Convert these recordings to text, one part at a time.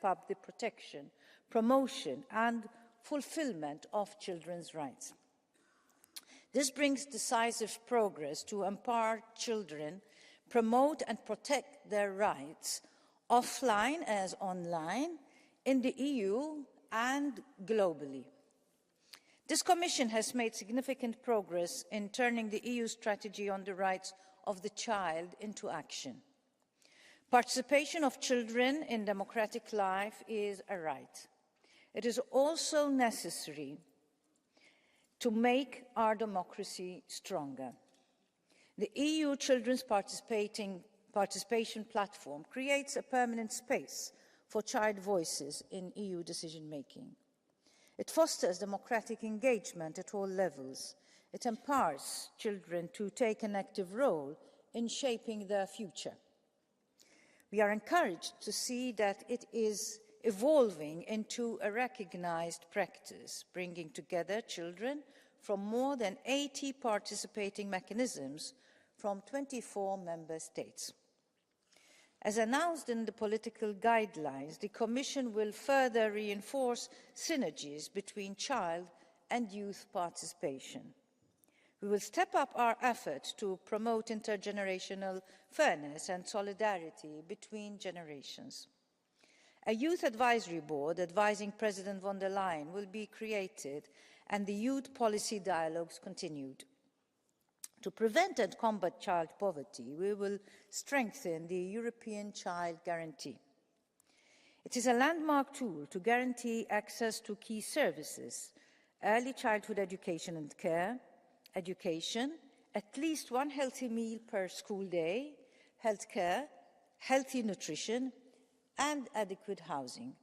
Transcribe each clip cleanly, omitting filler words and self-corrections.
up the protection, promotion and fulfilment of children's rights. This brings decisive progress to empower children, promote and protect their rights, offline as online, in the EU and globally. This Commission has made significant progress in turning the EU strategy on the rights of the child into action. Participation of children in democratic life is a right. It is also necessary to make our democracy stronger. The EU Children's Participation Platform creates a permanent space for child voices in EU decision-making. It fosters democratic engagement at all levels. It empowers children to take an active role in shaping their future. We are encouraged to see that it is evolving into a recognized practice, bringing together children from more than 80 participating mechanisms from 24 member states. As announced in the political guidelines, the Commission will further reinforce synergies between child and youth participation. We will step up our efforts to promote intergenerational fairness and solidarity between generations. A youth advisory board advising President von der Leyen will be created and the youth policy dialogues continued. To prevent and combat child poverty, we will strengthen the European Child Guarantee. It is a landmark tool to guarantee access to key services, early childhood education and care, education, at least one healthy meal per school day, healthcare, healthy nutrition, and adequate housing.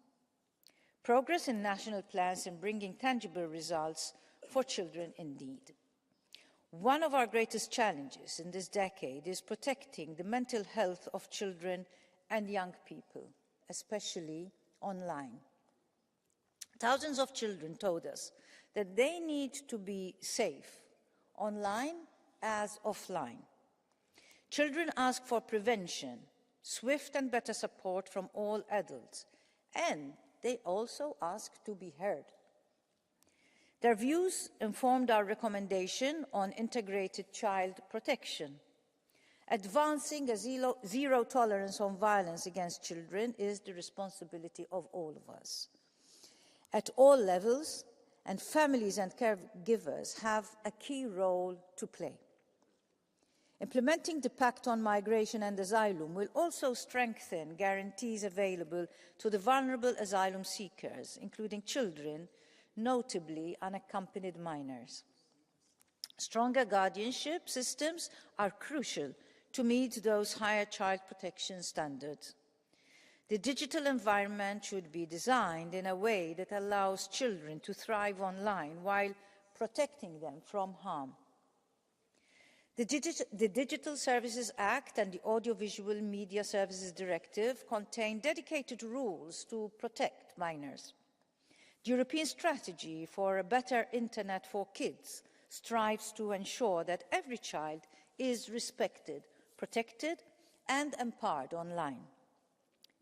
Progress in national plans in bringing tangible results for children indeed. One of our greatest challenges in this decade is protecting the mental health of children and young people, especially online. Thousands of children told us that they need to be safe, online as offline. Children ask for prevention, swift and better support from all adults, and they also ask to be heard. Their views informed our recommendation on integrated child protection. Advancing a zero tolerance on violence against children is the responsibility of all of us. At all levels, and families and caregivers have a key role to play. Implementing the Pact on Migration and Asylum will also strengthen guarantees available to the vulnerable asylum seekers, including children, notably unaccompanied minors. Stronger guardianship systems are crucial to meet those higher child protection standards. The digital environment should be designed in a way that allows children to thrive online while protecting them from harm. The Digital Services Act and the Audiovisual Media Services Directive contain dedicated rules to protect minors. The European Strategy for a Better Internet for Kids strives to ensure that every child is respected, protected and empowered online.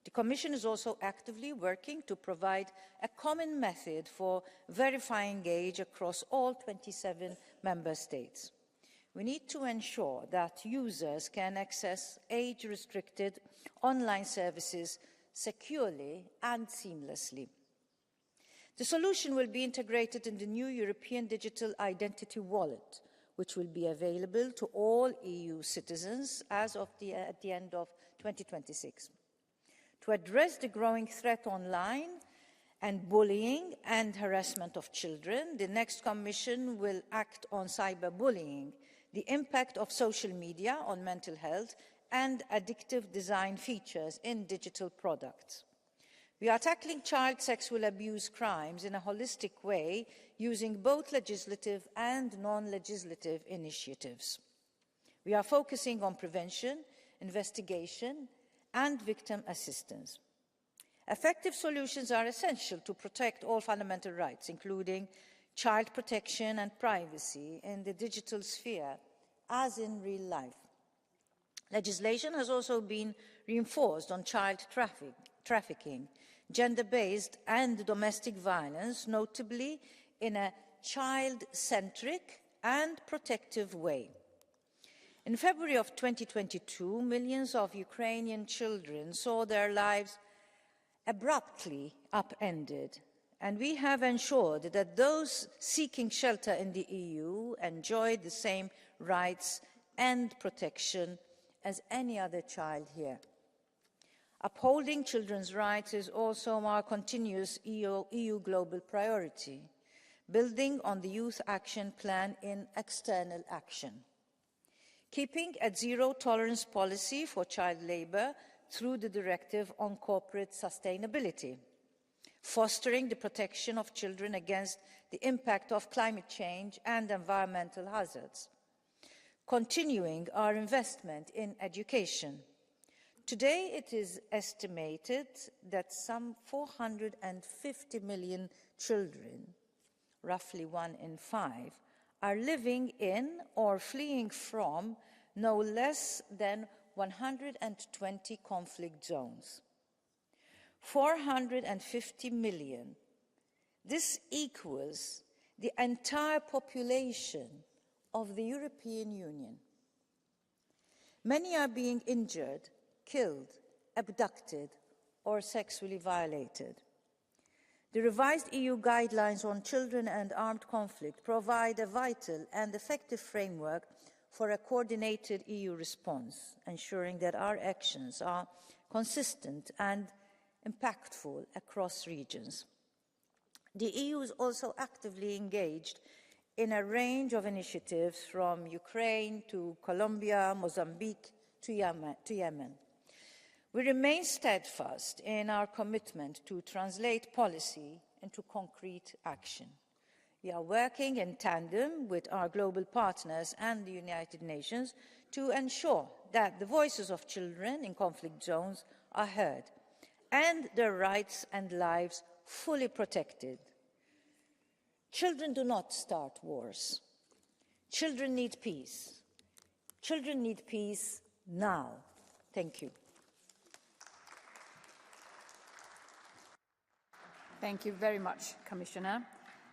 The Commission is also actively working to provide a common method for verifying age across all 27 member states. We need to ensure that users can access age-restricted online services securely and seamlessly. The solution will be integrated in the new European Digital Identity Wallet, which will be available to all EU citizens as of at the end of 2026. To address the growing threat online and bullying and harassment of children, the next Commission will act on cyberbullying, the impact of social media on mental health, and addictive design features in digital products. We are tackling child sexual abuse crimes in a holistic way, using both legislative and non-legislative initiatives. We are focusing on prevention, investigation, and victim assistance. Effective solutions are essential to protect all fundamental rights, including child protection and privacy in the digital sphere, as in real life. Legislation has also been reinforced on child trafficking. gender-based and domestic violence, notably in a child-centric and protective way. In February of 2022, millions of Ukrainian children saw their lives abruptly upended, and we have ensured that those seeking shelter in the EU enjoy the same rights and protection as any other child here. Upholding children's rights is also our continuous EU global priority, building on the Youth Action Plan in external action. Keeping a zero-tolerance policy for child labour through the Directive on Corporate Sustainability, fostering the protection of children against the impact of climate change and environmental hazards, continuing our investment in education. Today, it is estimated that some 450 million children, roughly 1 in 5, are living in or fleeing from no less than 120 conflict zones. 450 million. This equals the entire population of the European Union. Many are being injured, killed, abducted, or sexually violated. The revised EU guidelines on children and armed conflict provide a vital and effective framework for a coordinated EU response, ensuring that our actions are consistent and impactful across regions. The EU is also actively engaged in a range of initiatives from Ukraine to Colombia, Mozambique to Yemen. We remain steadfast in our commitment to translate policy into concrete action. We are working in tandem with our global partners and the United Nations to ensure that the voices of children in conflict zones are heard and their rights and lives fully protected. Children do not start wars. Children need peace. Children need peace now. Thank you. Thank you very much, Commissioner.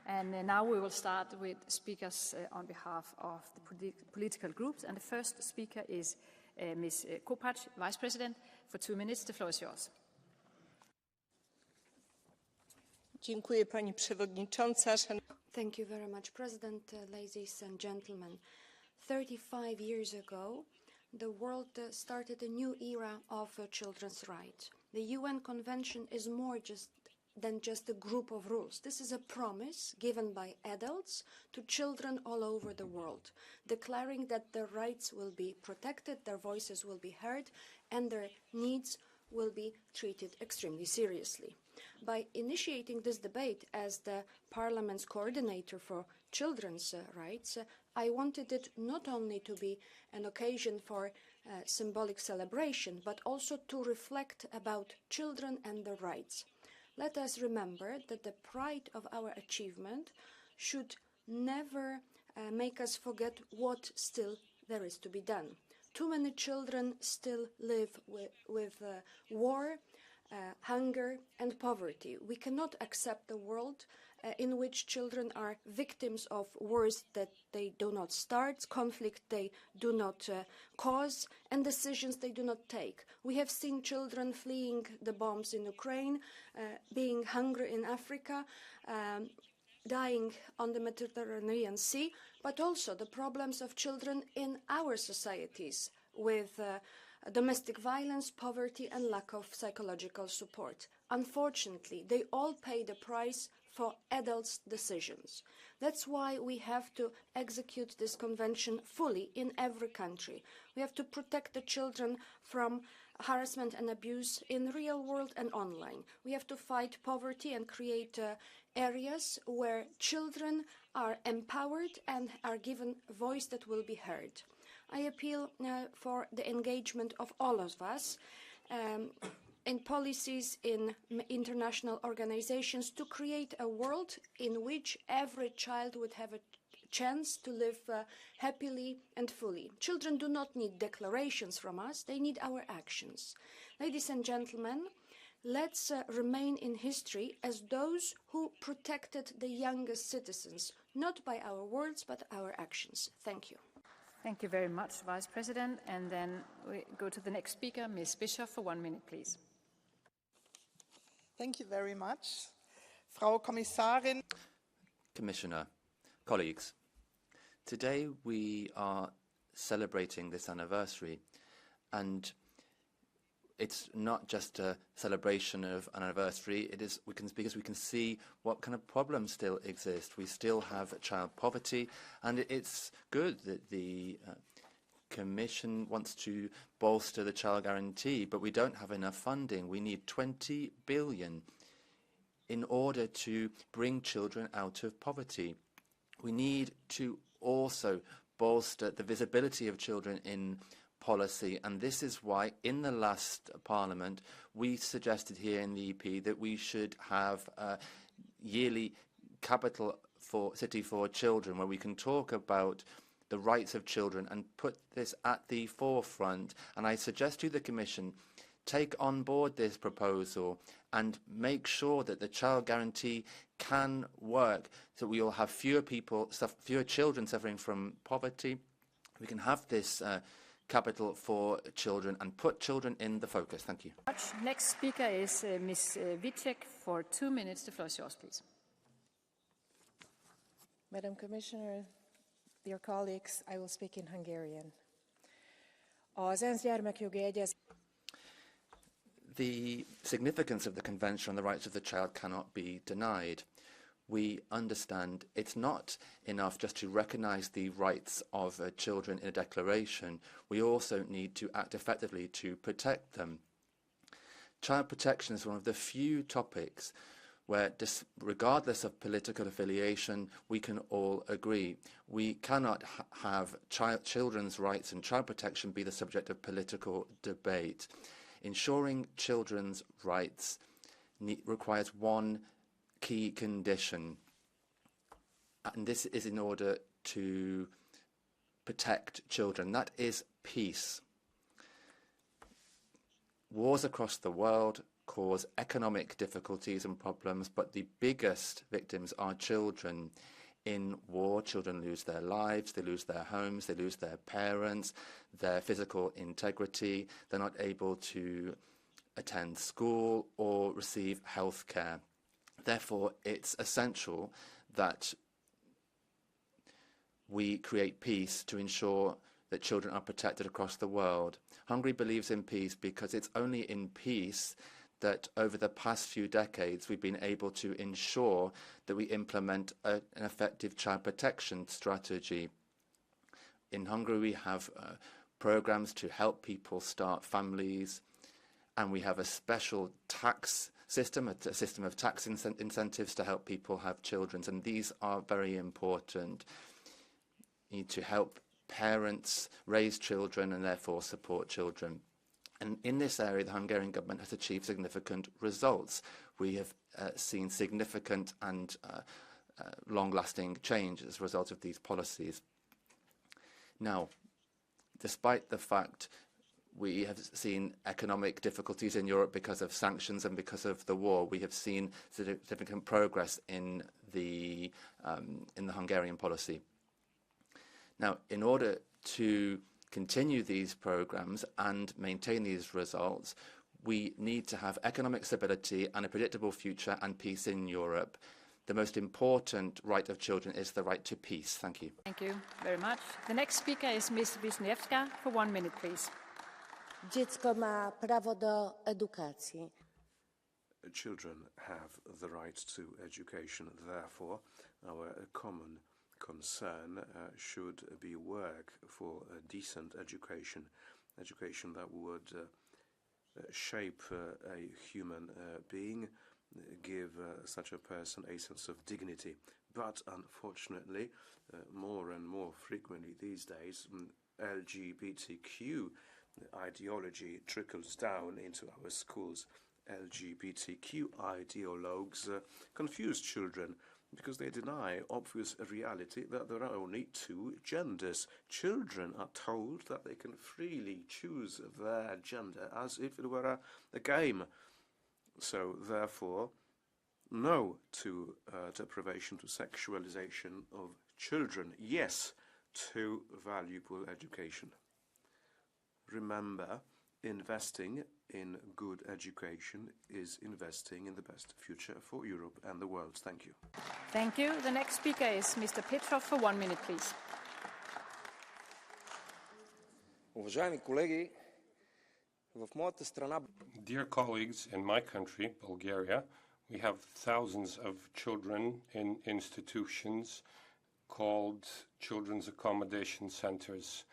And now we will start with speakers on behalf of the political groups. And the first speaker is Ms. Kopacz, Vice President. For 2 minutes, the floor is yours. Dziękuję, Pani Przewodnicząca. Thank you very much, President, ladies and gentlemen. 35 years ago, the world started a new era of children's rights. The UN Convention is more than just a group of rules. This is a promise given by adults to children all over the world, declaring that their rights will be protected, their voices will be heard, and their needs will be treated extremely seriously. By initiating this debate as the Parliament's coordinator for children's rights, I wanted it not only to be an occasion for symbolic celebration, but also to reflect about children and their rights. Let us remember that the pride of our achievement should never make us forget what still there is to be done. Too many children still live with war, hunger and poverty. We cannot accept a world in which children are victims of wars that they do not start, conflict they do not cause, and decisions they do not take. We have seen children fleeing the bombs in Ukraine, being hungry in Africa, dying on the Mediterranean Sea, but also the problems of children in our societies with domestic violence, poverty and lack of psychological support. Unfortunately, they all pay the price for adults' decisions. That's why we have to execute this convention fully in every country. We have to protect the children from harassment and abuse in the real world and online. We have to fight poverty and create areas where children are empowered and are given a voice that will be heard. I appeal for the engagement of all of us in policies, in international organizations, to create a world in which every child would have a chance to live happily and fully. Children do not need declarations from us, they need our actions. Ladies and gentlemen, Let's remain in history as those who protected the youngest citizens, not by our words, but our actions. Thank you. Thank you very much, Vice President. And then we go to the next speaker, Ms. Bischoff, for 1 minute, please. Thank you very much. Frau Kommissarin. Commissioner, colleagues, today we are celebrating this anniversary, and it's not just a celebration of an anniversary, it is because we can see what kind of problems still exist. We still have child poverty, and it's good that the Commission wants to bolster the child guarantee, but we don't have enough funding. We need 20 billion in order to bring children out of poverty. We need to also bolster the visibility of children in policy, and this is why in the last Parliament we suggested here in the EP that we should have a yearly capital city for children, where we can talk about the rights of children and put this at the forefront. And I suggest to the Commission, take on board this proposal and make sure that the child guarantee can work, so we will have fewer children suffering from poverty. We can have this capital for children and put children in the focus. Thank you. Next speaker is Ms. Wicek for 2 minutes. The floor is yours, please. Madam Commissioner, dear colleagues, I will speak in Hungarian. Az ENSZ gyermekjogi egyezmény. The significance of the Convention on the Rights of the Child cannot be denied. We understand it's not enough just to recognise the rights of children in a declaration. We also need to act effectively to protect them. Child protection is one of the few topics where, regardless of political affiliation, we can all agree. We cannot have children's rights and child protection be the subject of political debate. Ensuring children's rights requires one key condition, and this is in order to protect children. That is peace. Wars across the world cause economic difficulties and problems, but the biggest victims are children. In war, children lose their lives, they lose their homes, they lose their parents, their physical integrity. They're not able to attend school or receive health care. Therefore, it's essential that we create peace to ensure that children are protected across the world. Hungary believes in peace because it's only in peace that over the past few decades we've been able to ensure that we implement an effective child protection strategy. In Hungary we have programs to help people start families, and we have a special tax system, a system of tax incentives to help people have children, and these are very important. You need to help parents raise children and therefore support children. And in this area, the Hungarian government has achieved significant results. We have seen significant and long-lasting change as a result of these policies. Now, despite the fact we have seen economic difficulties in Europe because of sanctions and because of the war, we have seen significant progress in the Hungarian policy. Now, in order to continue these programs and maintain these results, we need to have economic stability and a predictable future and peace in Europe. The most important right of children is the right to peace. Thank you. Thank you very much. The next speaker is Ms. Wisniewska for 1 minute, please. Dziecko ma prawo do edukacji. Children have the right to education. Therefore, our common concern should be work for a decent education, education that would shape a human being, give such a person a sense of dignity. But unfortunately, more and more frequently these days, LGBTQ ideology trickles down into our schools. LGBTQ ideologues confuse children because they deny obvious reality that there are only two genders. Children are told that they can freely choose their gender as if it were a game. So, therefore, no to deprivation, to sexualization of children. Yes to valuable education. Remember, investing in good education is investing in the best future for Europe and the world. Thank you. Thank you. The next speaker is Mr. Petrov for 1 minute, please. Уважаеми колеги, в моята страна... Dear colleagues, in my country, Bulgaria, we have thousands of children in institutions called children's accommodation centers.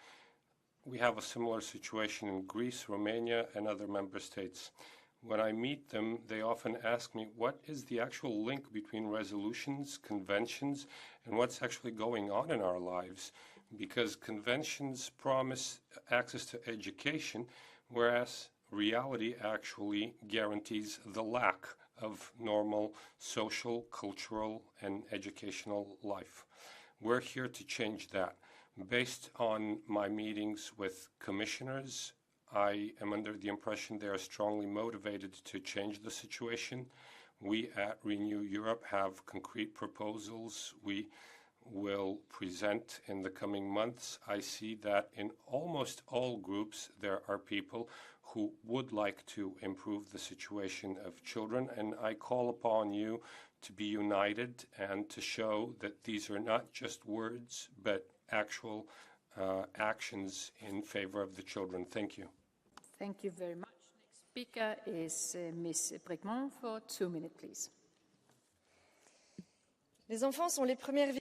We have a similar situation in Greece, Romania, and other member states. When I meet them, they often ask me, what is the actual link between resolutions, conventions, and what's actually going on in our lives? Because conventions promise access to education, whereas reality actually guarantees the lack of normal social, cultural, and educational life. We're here to change that. Based on my meetings with commissioners, I am under the impression they are strongly motivated to change the situation. We at Renew Europe have concrete proposals we will present in the coming months. I see that in almost all groups there are people who would like to improve the situation of children, and I call upon you to be united and to show that these are not just words, but actual actions in favor of the children. Thank you. Thank you very much. Next speaker is Ms. Brigmont for 2 minutes, please. Les enfants sont les premières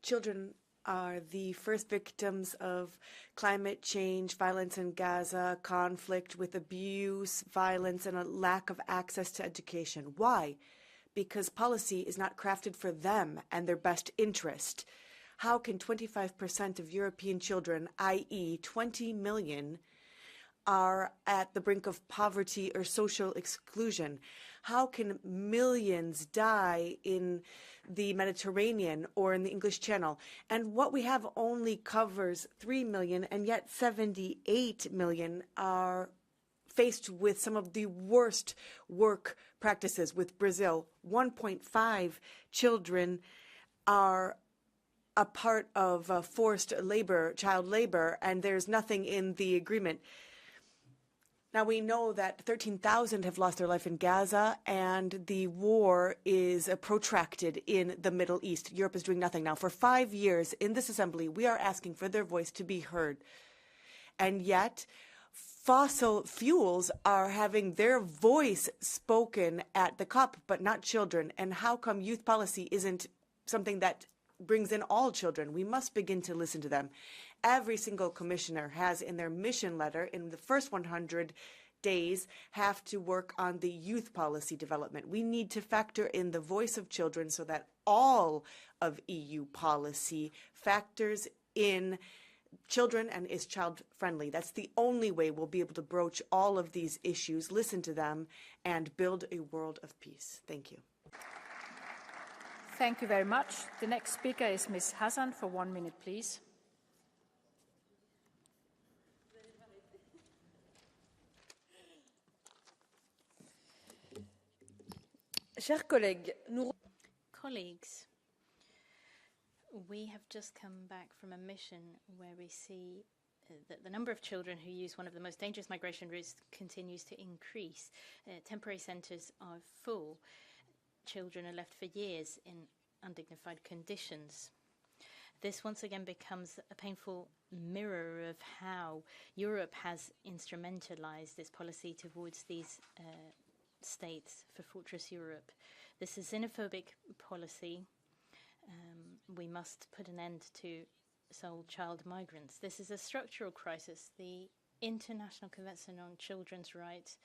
Children are the first victims of climate change, violence in Gaza, conflict with abuse, violence, and a lack of access to education. Why? Because policy is not crafted for them and their best interest. How can 25% of European children, i.e. 20 million, are at the brink of poverty or social exclusion? How can millions die in the Mediterranean or in the English Channel? And what we have only covers 3 million, and yet 78 million are faced with some of the worst work practices. With Brazil, 1.5 children are a part of forced labor, child labor, and there's nothing in the agreement. Now, we know that 13,000 have lost their life in Gaza, and the war is protracted in the Middle East. Europe is doing nothing now. For 5 years in this assembly, we are asking for their voice to be heard. And yet, fossil fuels are having their voice spoken at the COP, but not children. And how come youth policy isn't something that brings in all children? We must begin to listen to them. Every single commissioner has in their mission letter, in the first 100 days, have to work on the youth policy development. We need to factor in the voice of children so that all of EU policy factors in children and is child-friendly. That's the only way we'll be able to broach all of these issues, listen to them, and build a world of peace. Thank you. Thank you very much. The next speaker is Ms. Hassan for 1 minute, please. Chers collègues, Colleagues, we have just come back from a mission where we see that the number of children who use one of the most dangerous migration routes continues to increase. Temporary centres are full. Children are left for years in undignified conditions. This once again becomes a painful mirror of how Europe has instrumentalized its policy towards these states for Fortress Europe. This is xenophobic policy. We must put an end to sole child migrants. This is a structural crisis. The International Convention on Children's Rights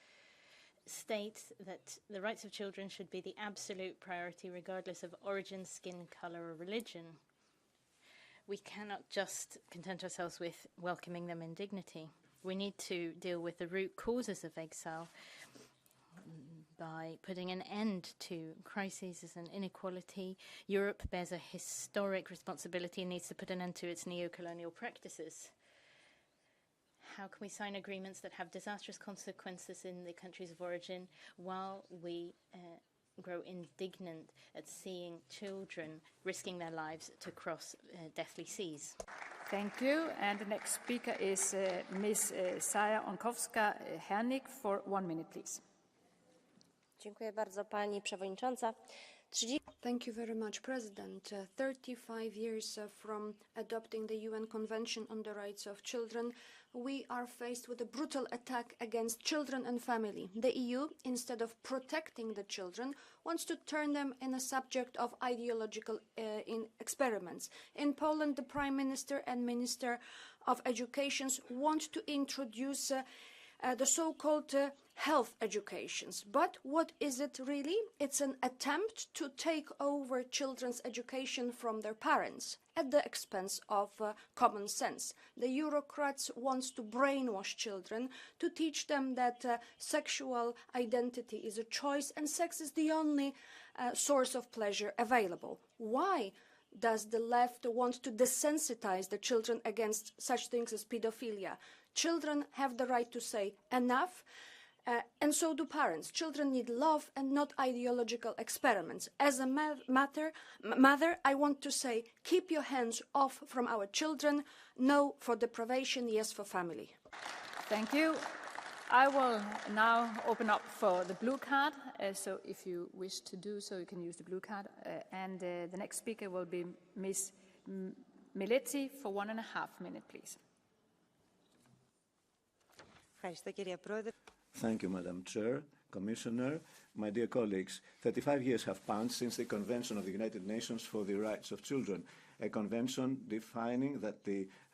states that the rights of children should be the absolute priority regardless of origin, skin color, or religion. We cannot just content ourselves with welcoming them in dignity. We need to deal with the root causes of exile by putting an end to crises and inequality. Europe bears a historic responsibility and needs to put an end to its neo-colonial practices. how can we sign agreements that have disastrous consequences in the countries of origin while we grow indignant at seeing children risking their lives to cross deathly seas? Thank you. And the next speaker is Ms. Saja Onkowska-Hernik for 1 minute, please. Dziękuję bardzo, Pani Przewodnicząca. Thank you very much, President. 35 years from adopting the UN Convention on the Rights of Children, we are faced with a brutal attack against children and family. The EU, instead of protecting the children, wants to turn them in a subject of ideological experiments. In Poland, the Prime Minister and Minister of Education want to introduce the so-called health educations. But what is it really? It's an attempt to take over children's education from their parents at the expense of common sense. The Eurocrats want to brainwash children to teach them that sexual identity is a choice and sex is the only source of pleasure available. Why does the left want to desensitize the children against such things as pedophilia? Children have the right to say enough, and so do parents. Children need love and not ideological experiments. As a mother, I want to say, keep your hands off from our children. No for deprivation, yes for family. Thank you. I will now open up for the blue card, so if you wish to do so, you can use the blue card. And the next speaker will be Ms. Mileti for 1.5 minutes, please. Thank you, Madam Chair, Commissioner, my dear colleagues. 35 years have passed since the Convention of the United Nations for the Rights of Children, a convention defining that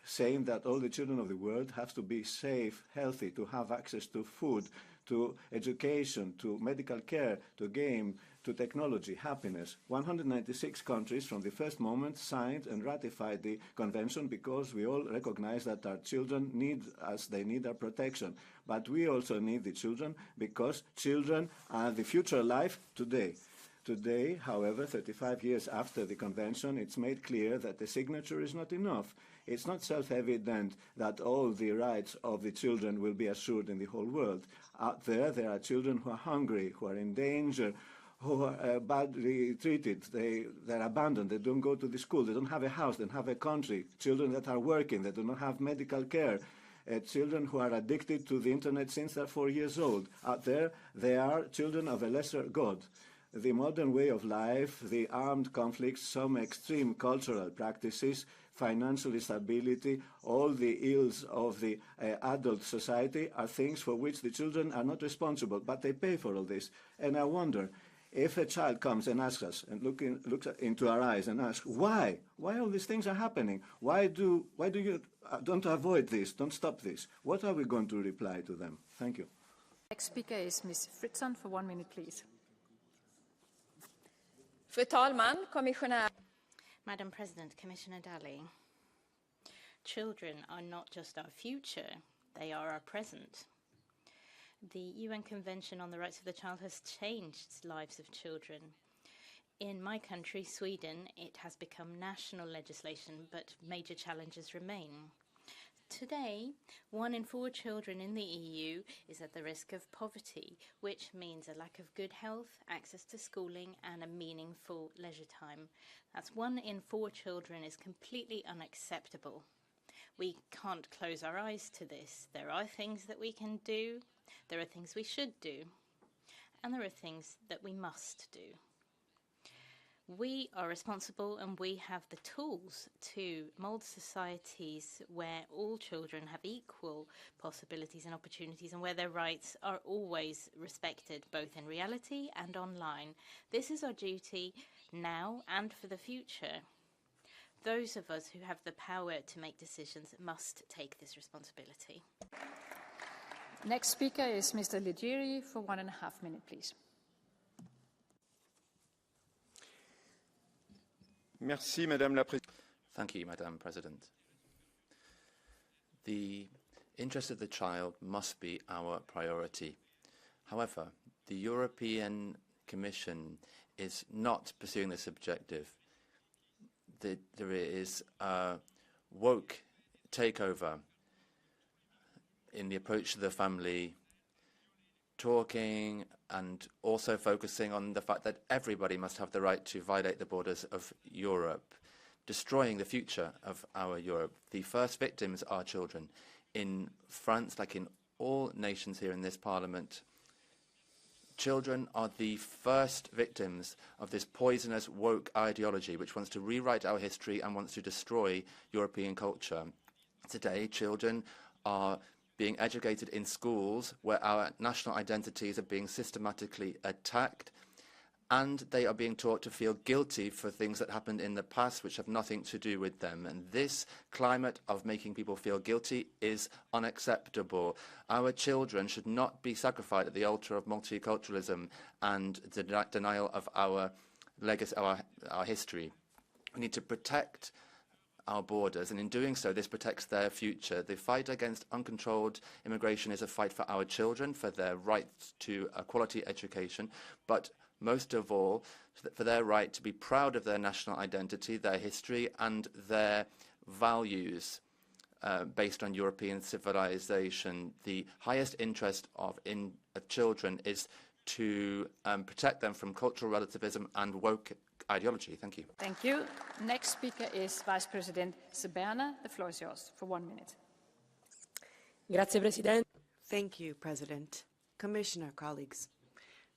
saying that all the children of the world have to be safe, healthy, to have access to food, to education, to medical care, to game, to technology, happiness. 196 countries from the first moment signed and ratified the convention because we all recognize that our children need us, they need our protection. But we also need the children because children are the future life today. Today, however, 35 years after the convention, it's made clear that the signature is not enough. It's not self-evident that all the rights of the children will be assured in the whole world. Out there are children who are hungry, who are in danger, who are badly treated. They're abandoned. They don't go to the school. They don't have a house. They don't have a country. Children that are working. They do not have medical care. Children who are addicted to the internet since they're 4 years old. Out there, they are children of a lesser God. The modern way of life, the armed conflicts, some extreme cultural practices, financial instability, all the ills of the adult society are things for which the children are not responsible, but they pay for all this. And I wonder, if a child comes and asks us and looks into our eyes and asks, why all these things are happening? Why do you don't avoid this? Don't stop this. What are we going to reply to them? Thank you. Next speaker is Ms. Fritzon for 1 minute, please. Fru talman, kommissionär. Madam President, Commissioner Dalli, children are not just our future, they are our present. The UN Convention on the Rights of the Child has changed the lives of children. In my country, Sweden, it has become national legislation, but major challenges remain. Today, 1 in 4 children in the EU is at the risk of poverty, which means a lack of good health, access to schooling, and a meaningful leisure time. That's 1 in 4 children is completely unacceptable. We can't close our eyes to this. There are things that we can do, there are things we should do, and there are things that we must do. We are responsible and we have the tools to mould societies where all children have equal possibilities and opportunities and where their rights are always respected, both in reality and online. This is our duty now and for the future. Those of us who have the power to make decisions must take this responsibility. Next speaker is Mr. Legeri for 1.5 minutes, please. Merci, Madame la Présidente. Thank you, Madam President. The interest of the child must be our priority. However, the European Commission is not pursuing this objective. There is a woke takeover. in the approach to the family, talking and also focusing on the fact that everybody must have the right to violate the borders of Europe, destroying the future of our Europe. The first victims are children. In France, like in all nations here in this Parliament, children are the first victims of this poisonous woke ideology which wants to rewrite our history and wants to destroy European culture. Today, children are being educated in schools where our national identities are being systematically attacked, and they are being taught to feel guilty for things that happened in the past which have nothing to do with them. And this climate of making people feel guilty is unacceptable. Our children should not be sacrificed at the altar of multiculturalism and the denial of our legacy, our history. We need to protect our borders, and in doing so, this protects their future. The fight against uncontrolled immigration is a fight for our children, for their right to a quality education, but most of all, for their right to be proud of their national identity, their history, and their values based on European civilization. The highest interest of children is to protect them from cultural relativism and woke ideology. Thank you. Thank you. Next speaker is Vice President Seberna. The floor is yours for 1 minute. Grazie, President. Thank you, President. Commissioner, colleagues.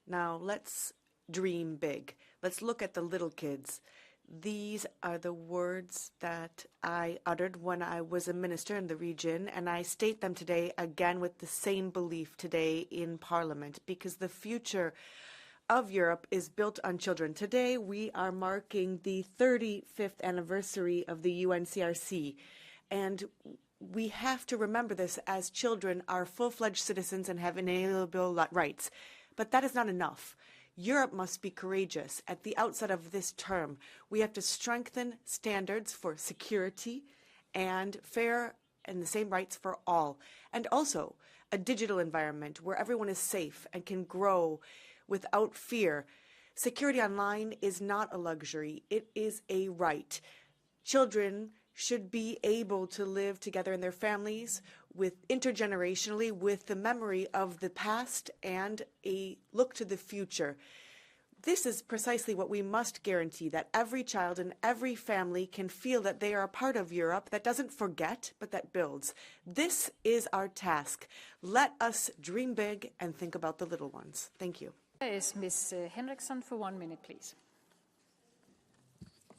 Now let's dream big. Let's look at the little kids. These are the words that I uttered when I was a minister in the region, and I state them today again with the same belief today in Parliament, because the future of Europe is built on children. Today we are marking the 35th anniversary of the UNCRC, and we have to remember this, as children are full-fledged citizens and have inalienable rights. But that is not enough. Europe must be courageous. At the outset of this term, we have to strengthen standards for security and fair and the same rights for all, and also a digital environment where everyone is safe and can grow without fear. Security online is not a luxury, it is a right. Children should be able to live together in their families, with intergenerationally, with the memory of the past and a look to the future. This is precisely what we must guarantee, that every child and every family can feel that they are a part of Europe that doesn't forget, but that builds. This is our task. Let us dream big and think about the little ones. Thank you. There is Ms. Henriksson for 1 minute, please.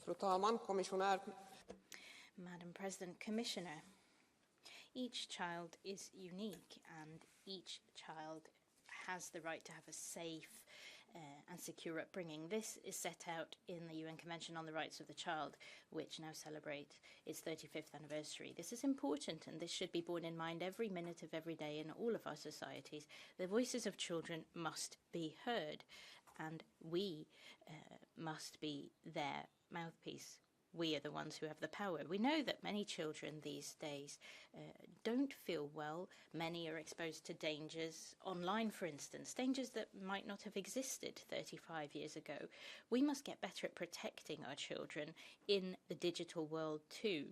Fru talman, kommissionär. Madam President, Commissioner, each child is unique and each child has the right to have a safe and secure upbringing. This is set out in the UN Convention on the Rights of the Child, which now celebrates its 35th anniversary. This is important, and this should be borne in mind every minute of every day in all of our societies. The voices of children must be heard, and we must be their mouthpiece. We are the ones who have the power. We know that many children these days don't feel well. Many are exposed to dangers online, for instance, dangers that might not have existed 35 years ago. We must get better at protecting our children in the digital world too.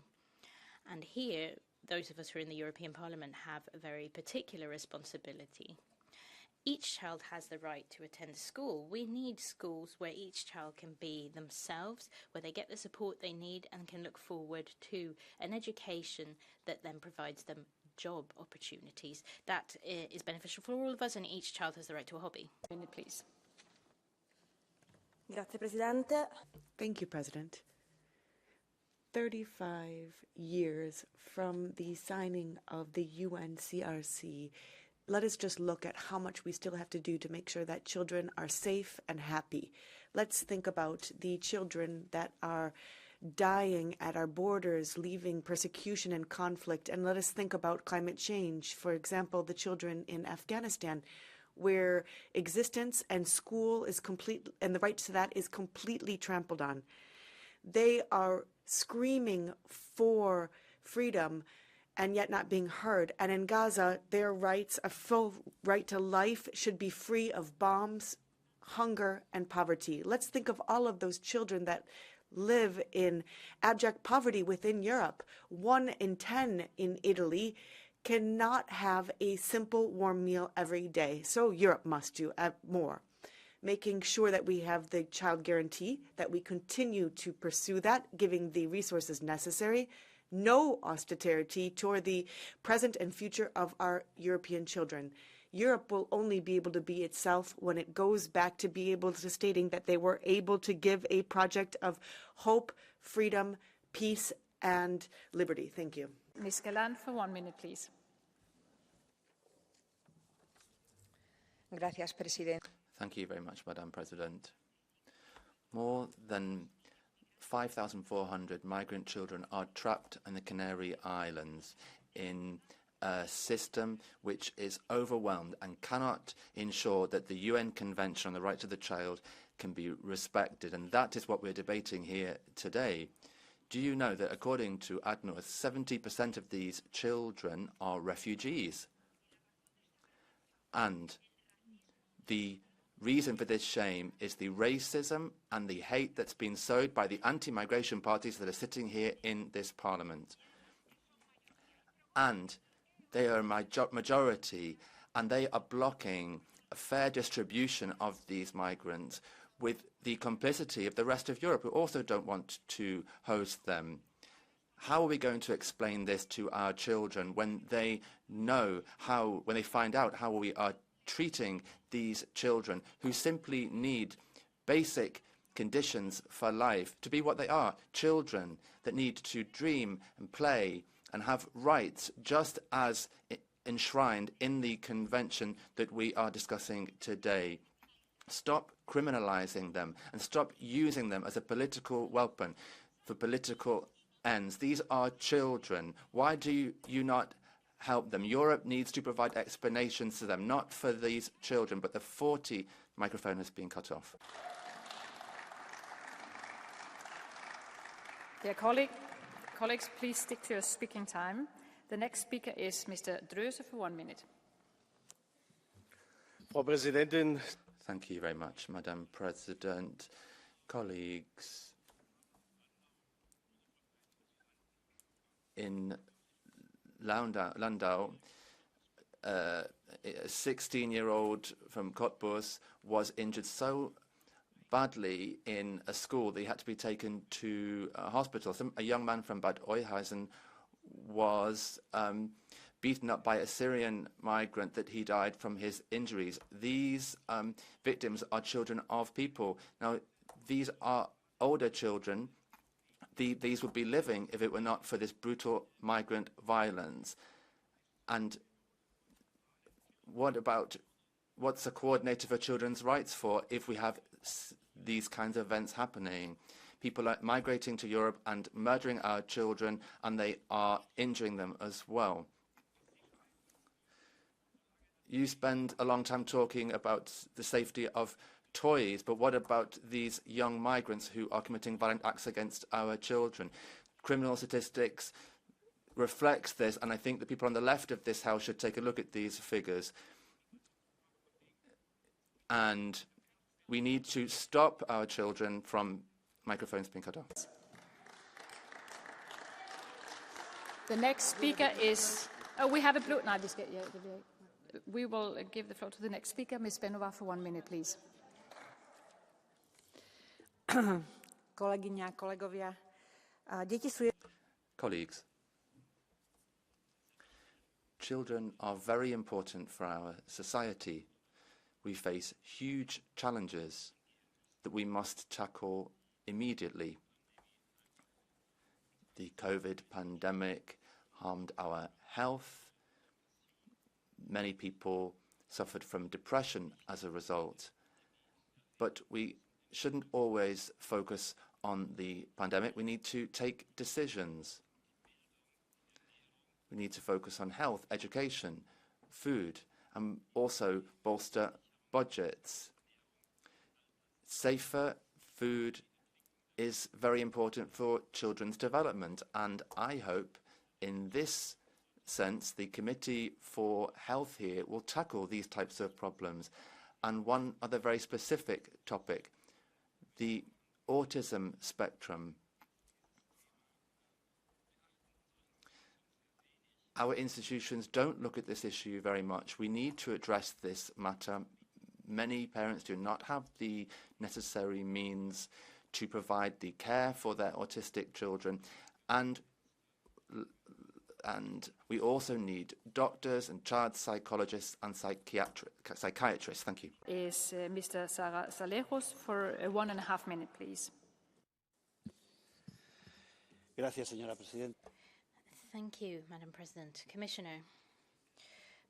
And here, those of us who are in the European Parliament have a very particular responsibility. Each child has the right to attend school. We need schools where each child can be themselves, where they get the support they need and can look forward to an education that then provides them job opportunities. That is beneficial for all of us, and each child has the right to a hobby. Please. Grazie, Presidente. Thank you, President. 35 years from the signing of the UNCRC, let us just look at how much we still have to do to make sure that children are safe and happy. Let's think about the children that are dying at our borders, leaving persecution and conflict. And let us think about climate change. For example, the children in Afghanistan, where existence and school is complete, and the right to that is completely trampled on. They are screaming for freedom and yet not being heard. And in Gaza, their rights, a full right to life, should be free of bombs, hunger, and poverty. Let's think of all of those children that live in abject poverty within Europe. 1 in 10 in Italy cannot have a simple warm meal every day. So Europe must do more. Making sure that we have the child guarantee, that we continue to pursue that, giving the resources necessary. No austerity toward the present and future of our European children. Europe will only be able to be itself when it goes back to be able to stating that they were able to give a project of hope, freedom, peace, and liberty. Thank you. Ms. Galland, for 1 minute, please. Gracias, Presidente. Thank you very much, Madam President. More than 5,400 migrant children are trapped in the Canary Islands in a system which is overwhelmed and cannot ensure that the UN Convention on the Rights of the Child can be respected. And that is what we're debating here today. Do you know that according to ACNUR, 70% of these children are refugees? And the reason for this shame is the racism and the hate that's been sowed by the anti-migration parties that are sitting here in this Parliament. And they are a majority, and they are blocking a fair distribution of these migrants with the complicity of the rest of Europe, who also don't want to host them. How are we going to explain this to our children when they know how, when they find out how we are treating these children who simply need basic conditions for life to be what they are, children that need to dream and play and have rights just as enshrined in the convention that we are discussing today. Stop criminalizing them and stop using them as a political weapon for political ends. These are children. Why do you not help them? Europe needs to provide explanations to them, not for these children, but the 40 microphone has been cut off. Dear colleagues, please stick to your speaking time. The next speaker is Mr. Dröse for 1 minute. Frau Präsidentin. Thank you very much, Madam President. Colleagues, in Landau, a 16-year-old from Cottbus was injured so badly in a school that he had to be taken to a hospital. A young man from Bad Oeilhausen was beaten up by a Syrian migrant that he died from his injuries. These victims are children of people. Now, these are older children. These would be living if it were not for this brutal migrant violence. And what's a coordinator for children's rights for if we have these kinds of events happening? People are migrating to Europe and murdering our children, and they are injuring them as well. You spend a long time talking about the safety of toys, but what about these young migrants who are committing violent acts against our children? Criminal statistics reflects this, and I think the people on the left of this House should take a look at these figures. And we need to stop our children from microphones being cut off. The next speaker is... Oh, we have a blue... No, we will give the floor to the next speaker, Ms. Benova, for 1 minute, please. Kolegyňa, kolegovia, Colleagues, children are very important for our society. We face huge challenges that we must tackle immediately. The COVID pandemic harmed our health. Many people suffered from depression as a result. But we shouldn't always focus on the pandemic. We need to take decisions. We need to focus on health, education, food, and also bolster budgets. Safer food is very important for children's development, and I hope in this sense the Committee for Health here will tackle these types of problems. And one other very specific topic, the autism spectrum. our institutions don't look at this issue very much. We need to address this matter. Many parents do not have the necessary means to provide the care for their autistic children, and we also need doctors and child psychologists and psychiatrists. Thank you. Is Mr. Zalejos for 1.5 minutes, please. Gracias, señora presidenta. Thank you, Madam President. Commissioner,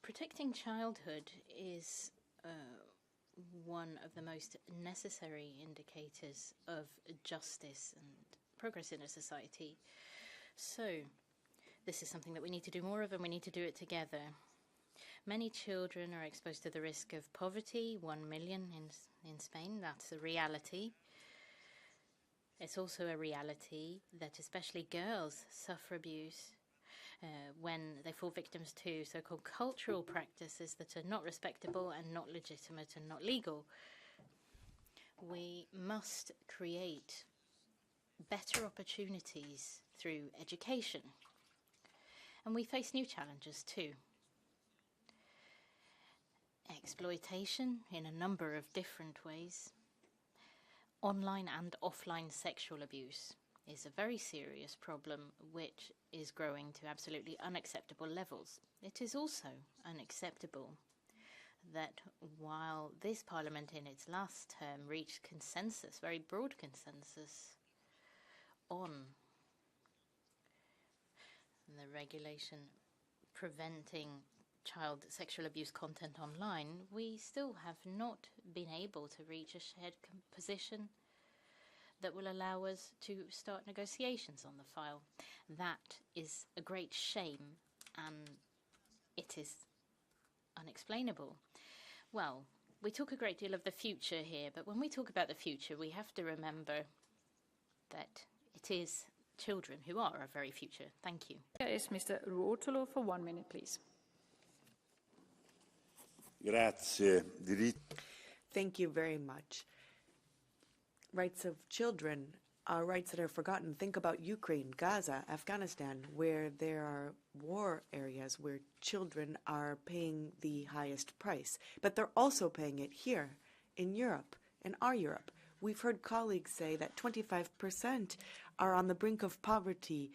protecting childhood is one of the most necessary indicators of justice and progress in a society. So, this is something that we need to do more of, and we need to do it together. Many children are exposed to the risk of poverty, 1 million in Spain. That's a reality. It's also a reality that especially girls suffer abuse when they fall victims to so-called cultural practices that are not respectable and not legitimate and not legal. We must create better opportunities through education. And we face new challenges too. Exploitation in a number of different ways. Online and offline sexual abuse is a very serious problem which is growing to absolutely unacceptable levels. It is also unacceptable that while this Parliament in its last term reached consensus, very broad consensus, on the regulation preventing child sexual abuse content online, we still have not been able to reach a shared position that will allow us to start negotiations on the file. That is a great shame, and it is unexplainable. Well, we talk a great deal of the future here, but when we talk about the future, we have to remember that it is children who are our very future. Thank you. Here is Mr. Ruotolo for 1 minute, please. Grazie. Thank you very much. Rights of children are rights that are forgotten. Think about Ukraine, Gaza, Afghanistan, where there are war areas where children are paying the highest price. But they're also paying it here in Europe, in our Europe. We've heard colleagues say that 25% are on the brink of poverty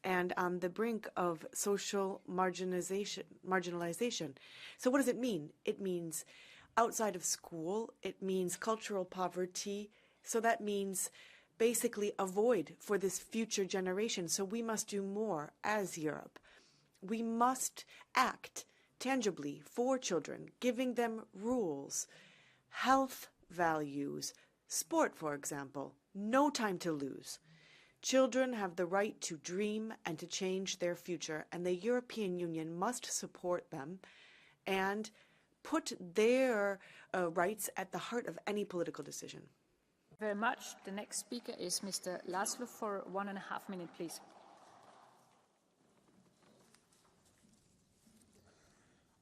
and on the brink of social marginalization. So what does it mean? It means outside of school, it means cultural poverty. So that means basically a void for this future generation. So we must do more as Europe. We must act tangibly for children, giving them rules, health values, sport, for example, no time to lose. Children have the right to dream and to change their future, and the European Union must support them and put their rights at the heart of any political decision. Very much. The next speaker is Mr. Laszlo for 1.5 minutes, please.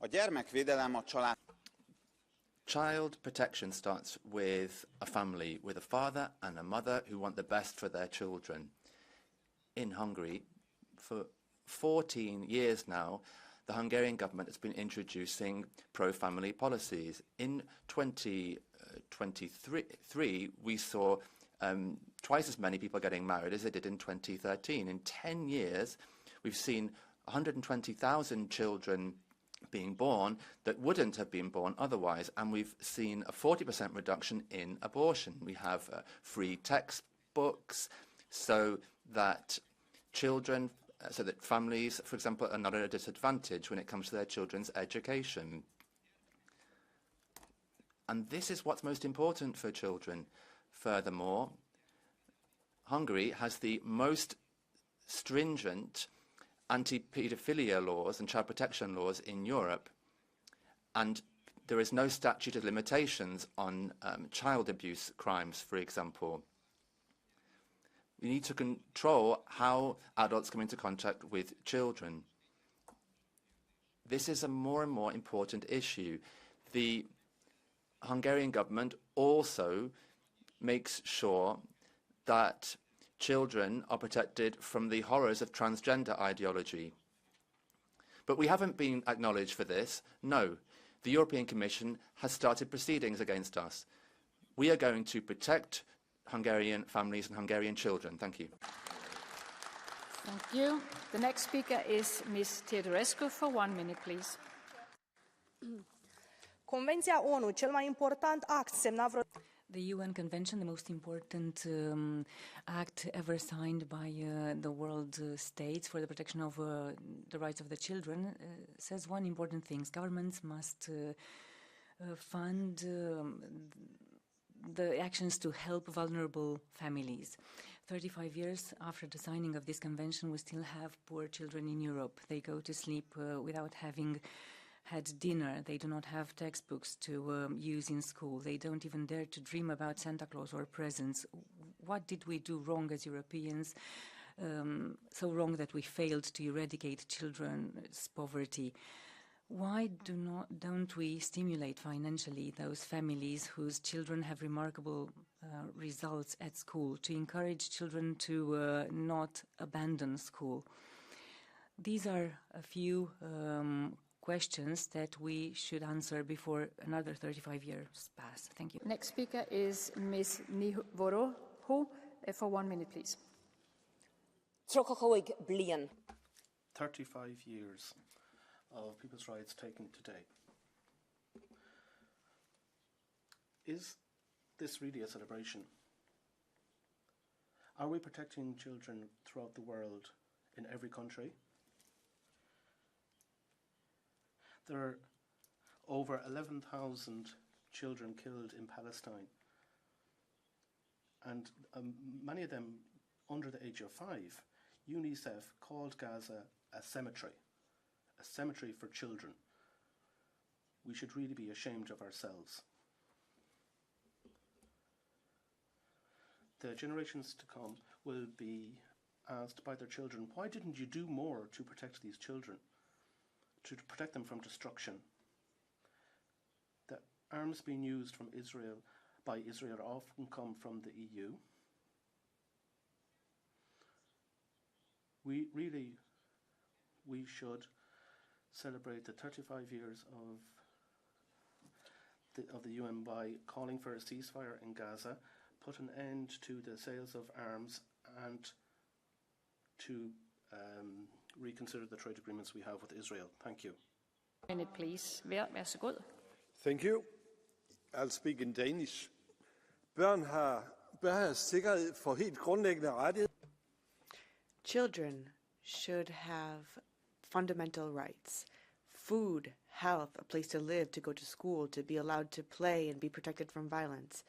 A gyermekvédelem a család. Child protection starts with a family, with a father and a mother who want the best for their children. In Hungary, for 14 years now, the Hungarian government has been introducing pro-family policies. In 2023, we saw twice as many people getting married as they did in 2013. In 10 years, we've seen 120,000 children being born that wouldn't have been born otherwise, and we've seen a 40% reduction in abortion. We have free textbooks so that children, so that families, for example, are not at a disadvantage when it comes to their children's education. And this is what's most important for children. Furthermore, Hungary has the most stringent anti-paedophilia laws and child protection laws in Europe, and there is no statute of limitations on child abuse crimes, for example. We need to control how adults come into contact with children. This is a more and more important issue. The Hungarian government also makes sure that children are protected from the horrors of transgender ideology. But we haven't been acknowledged for this. No, the European Commission has started proceedings against us. We are going to protect Hungarian families and Hungarian children. Thank you. Thank you. The next speaker is Ms. Teodorescu for 1 minute, please. Convenția ONU, cel mai important act semnat The UN Convention, the most important act ever signed by the world states for the protection of the rights of the children, says one important thing. Governments must fund the actions to help vulnerable families. 35 years after the signing of this convention, we still have poor children in Europe. They go to sleep without having had dinner. They do not have textbooks to use in school. They don't even dare to dream about Santa Claus or presents. What did we do wrong as Europeans? So wrong that we failed to eradicate children's poverty. Why don't we stimulate financially those families whose children have remarkable results at school, to encourage children to not abandon school? These are a few questions that we should answer before another 35 years pass. Thank you. Next speaker is Ms. Nihvorohu for 1 minute, please. 35 years of people's rights taken today. Is this really a celebration? Are we protecting children throughout the world in every country? There are over 11,000 children killed in Palestine, and many of them under the age of 5. UNICEF called Gaza a cemetery for children. We should really be ashamed of ourselves. The generations to come will be asked by their children, why didn't you do more to protect these children, to protect them from destruction? The arms being used by Israel often come from the EU. We should celebrate the 35 years of the UN by calling for a ceasefire in Gaza, put an end to the sales of arms, and to reconsider the trade agreements we have with Israel. Thank you. Minute, please. Værsgo. Thank you. I'll speak in Danish. Børn har sikkerhed for helt grundlæggende rettigheder. Children should have fundamental rights. Food, health, a place to live, to go to school, to be allowed to play and be protected from violence.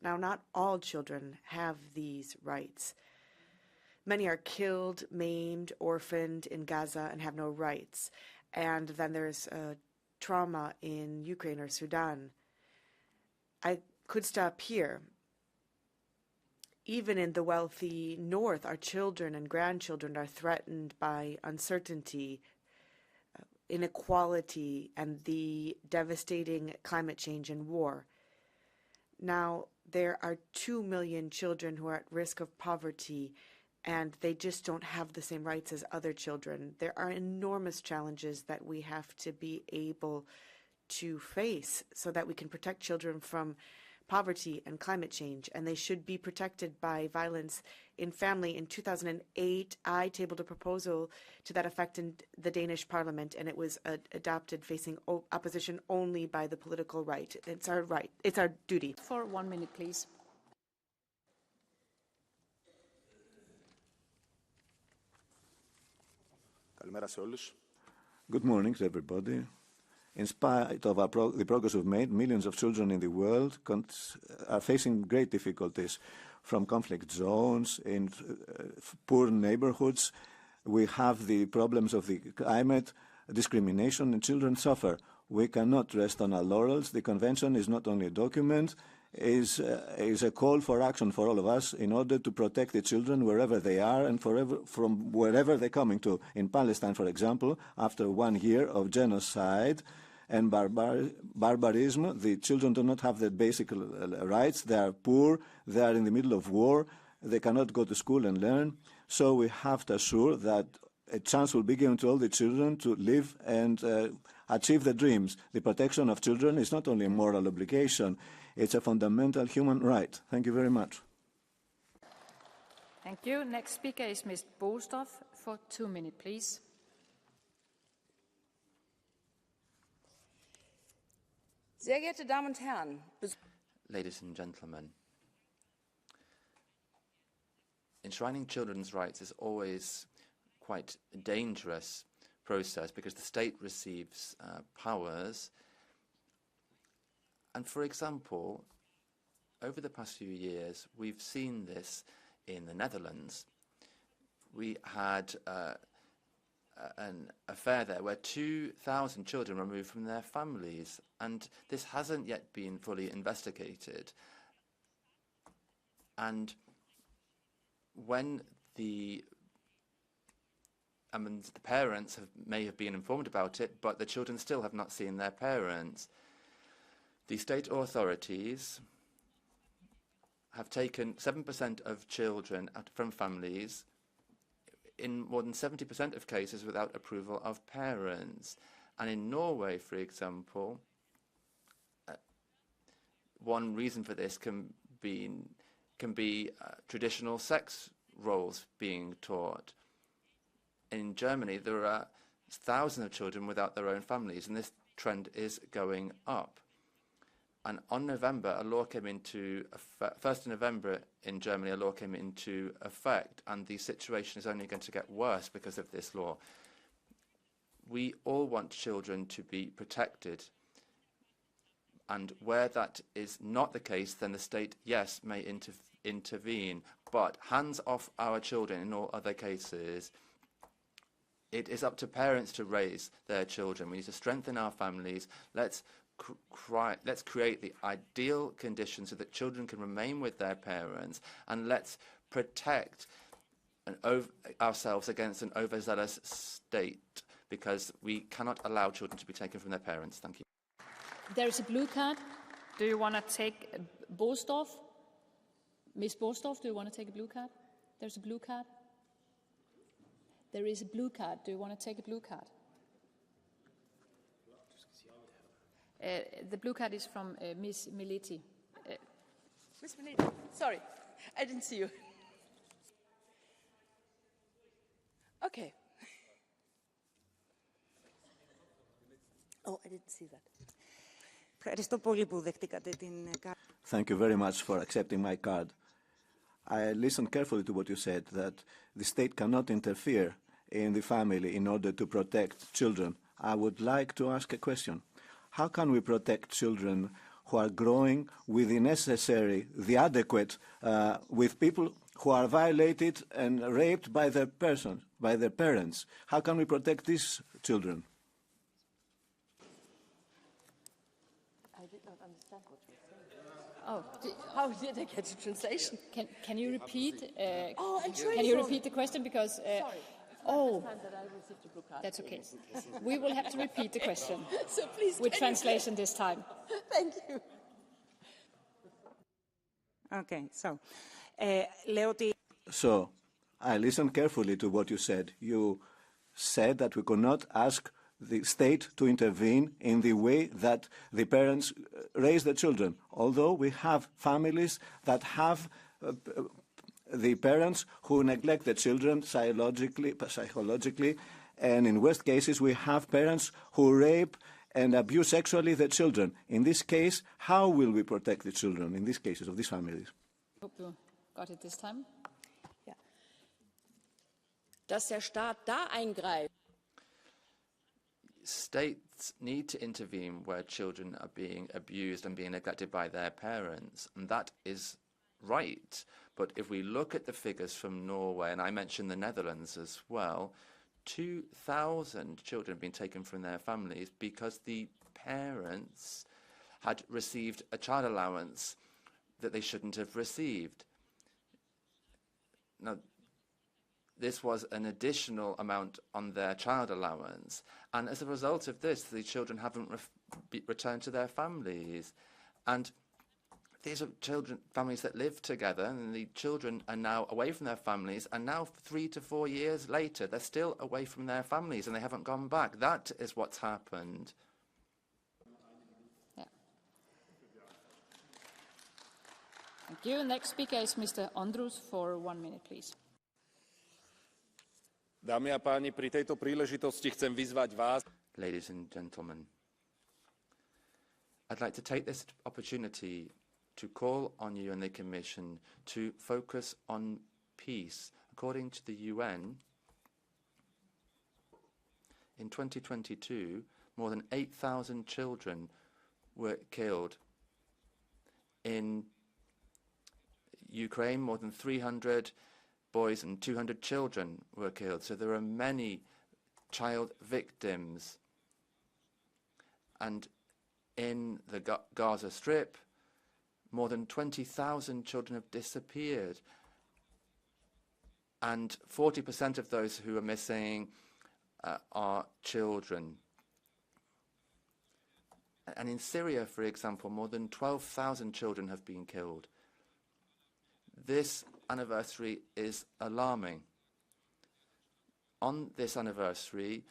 Now, not all children have these rights. Many are killed, maimed, orphaned in Gaza and have no rights. And then there's trauma in Ukraine or Sudan. I could stop here. Even in the wealthy north, our children and grandchildren are threatened by uncertainty, inequality, and the devastating climate change and war. Now, there are 2 million children who are at risk of poverty, and they just don't have the same rights as other children. There are enormous challenges that we have to be able to face so that we can protect children from poverty and climate change, and they should be protected by violence in family. In 2008, I tabled a proposal to that effect in the Danish Parliament, and it was adopted facing opposition only by the political right. It's our right. It's our duty. For 1 minute, please. Good morning to everybody. In spite of the progress we've made, millions of children in the world are facing great difficulties from conflict zones, in poor neighborhoods. We have the problems of the climate, discrimination, and children suffer. We cannot rest on our laurels. The convention is not only a document, is a call for action for all of us in order to protect the children wherever they are and from wherever they're coming to. In Palestine, for example, after 1 year of genocide and barbarism, the children do not have the basic rights. They are poor. They are in the middle of war. They cannot go to school and learn. So we have to assure that a chance will be given to all the children to live and achieve their dreams. The protection of children is not only a moral obligation, it's a fundamental human right. Thank you very much. Thank you. Next speaker is Ms. Bostoff for 2 minutes, please. Sehr geehrte Damen und Herren, Ladies and gentlemen, enshrining children's rights is always quite a dangerous process because the state receives powers. And for example, over the past few years, we've seen this in the Netherlands. We had an affair there where 2,000 children were removed from their families, and this hasn't yet been fully investigated. And when the parents may have been informed about it, but the children still have not seen their parents. The state authorities have taken 7% of children from families in more than 70% of cases without approval of parents. And in Norway, for example, one reason for this can be traditional sex roles being taught. In Germany, there are thousands of children without their own families, and this trend is going up. And on November, a law came into effect. 1st of November in Germany, a law came into effect, and the situation is only going to get worse because of this law. We all want children to be protected, and where that is not the case, then the state, yes, may intervene, but hands off our children in all other cases. It is up to parents to raise their children. We need to strengthen our families. Let's create the ideal conditions so that children can remain with their parents, and let's protect ourselves against an overzealous state, because we cannot allow children to be taken from their parents. Thank you. There's a blue card. Do you want to take Bostoff? Ms. Bostoff, do you want to take a blue card? There's a blue card. There is a blue card. Do you want to take a blue card? The blue card is from Ms. Mileti. Ms. Mileti, sorry, I didn't see you. Okay. Oh, I didn't see that. Thank you very much for accepting my card. I listened carefully to what you said, that the state cannot interfere in the family in order to protect children. I would like to ask a question. How can we protect children who are growing with the necessary, the adequate, with people who are violated and raped by their parents? How can we protect these children? I did not understand what you said. Oh, how did I get a translation? Can you repeat? I'm sorry. Can you repeat the question? Because sorry. Oh, That I received a blue card. that's okay. We will have to repeat the question So please, with can you- translation this time. Thank you. Okay, so So, I listened carefully to what you said. You said that we could not ask the state to intervene in the way that the parents raise their children, although we have families that have the parents who neglect the children psychologically, and in worst cases we have parents who rape and abuse sexually their children. In this case, how will we protect the children in these cases of these families? Hope you got it this time. Dass der Staat da eingreift. States need to intervene where children are being abused and being neglected by their parents, and that is right. But if we look at the figures from Norway, and I mentioned the Netherlands as well, 2,000 children have been taken from their families because the parents had received a child allowance that they shouldn't have received. Now, this was an additional amount on their child allowance, and as a result of this, the children haven't returned to their families. And these are families that live together, and the children are now away from their families, and now 3 to 4 years later, they're still away from their families and they haven't gone back. That is what's happened. Yeah. Thank you. Next speaker is Mr. Andrus for 1 minute, please. Dámy a páni, pri tejto príležitosti chcem vyzvať vás. Ladies and gentlemen, I'd like to take this opportunity to call on you and the Commission to focus on peace. According to the UN, in 2022, more than 8,000 children were killed. In Ukraine, more than 300 boys and 200 children were killed. So there are many child victims. And in the Gaza Strip, more than 20,000 children have disappeared. And 40% of those who are missing are children. And in Syria, for example, more than 12,000 children have been killed. This anniversary is alarming. On this anniversary,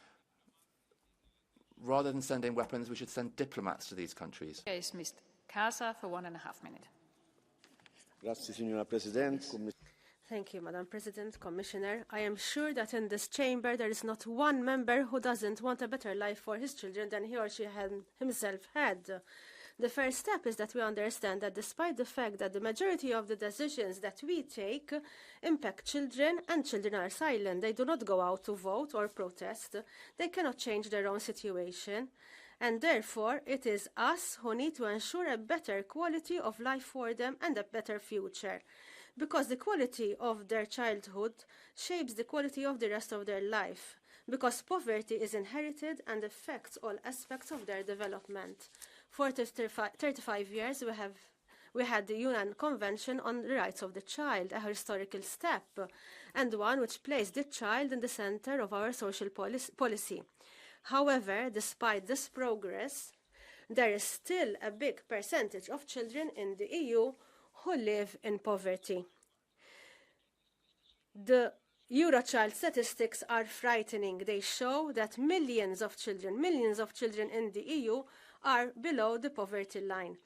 rather than sending weapons, we should send diplomats to these countries. Is Mr. Casa for 1.5 minutes. Grazie, signora Presidente. Thank you, Madam President, Commissioner. I am sure that in this chamber there is not one member who doesn't want a better life for his children than he or she himself had. The first step is that we understand that despite the fact that the majority of the decisions that we take impact children, and children are silent, they do not go out to vote or protest, they cannot change their own situation. And therefore, it is us who need to ensure a better quality of life for them and a better future. Because the quality of their childhood shapes the quality of the rest of their life. Because poverty is inherited and affects all aspects of their development. For 35 years, we had the UN Convention on the Rights of the Child, a historical step, and one which placed the child in the center of our social policy. However, despite this progress, there is still a big percentage of children in the EU who live in poverty. The Eurochild statistics are frightening. They show that millions of children in the EU are below the poverty line.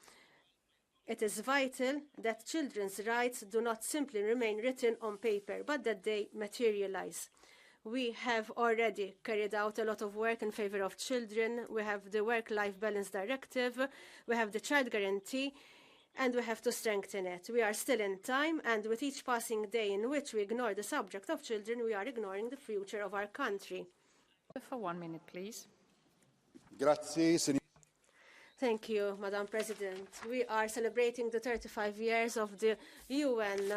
It is vital that children's rights do not simply remain written on paper, but that they materialize. We have already carried out a lot of work in favor of children. We have the Work-Life Balance Directive, we have the Child Guarantee, and we have to strengthen it. We are still in time, and with each passing day in which we ignore the subject of children, we are ignoring the future of our country. For 1 minute, please. Grazie, Thank you, Madam President. We are celebrating the 35 years of the UN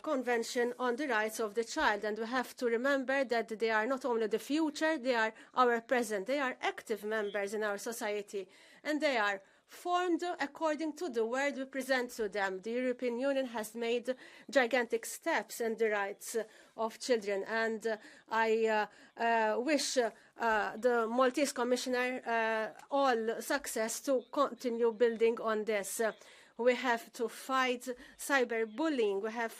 Convention on the Rights of the Child, and we have to remember that they are not only the future, they are our present. They are active members in our society, and they are formed according to the word we present to them. The European Union has made gigantic steps in the rights of children, and I wish the Maltese Commissioner all success to continue building on this. We have to fight cyberbullying. We have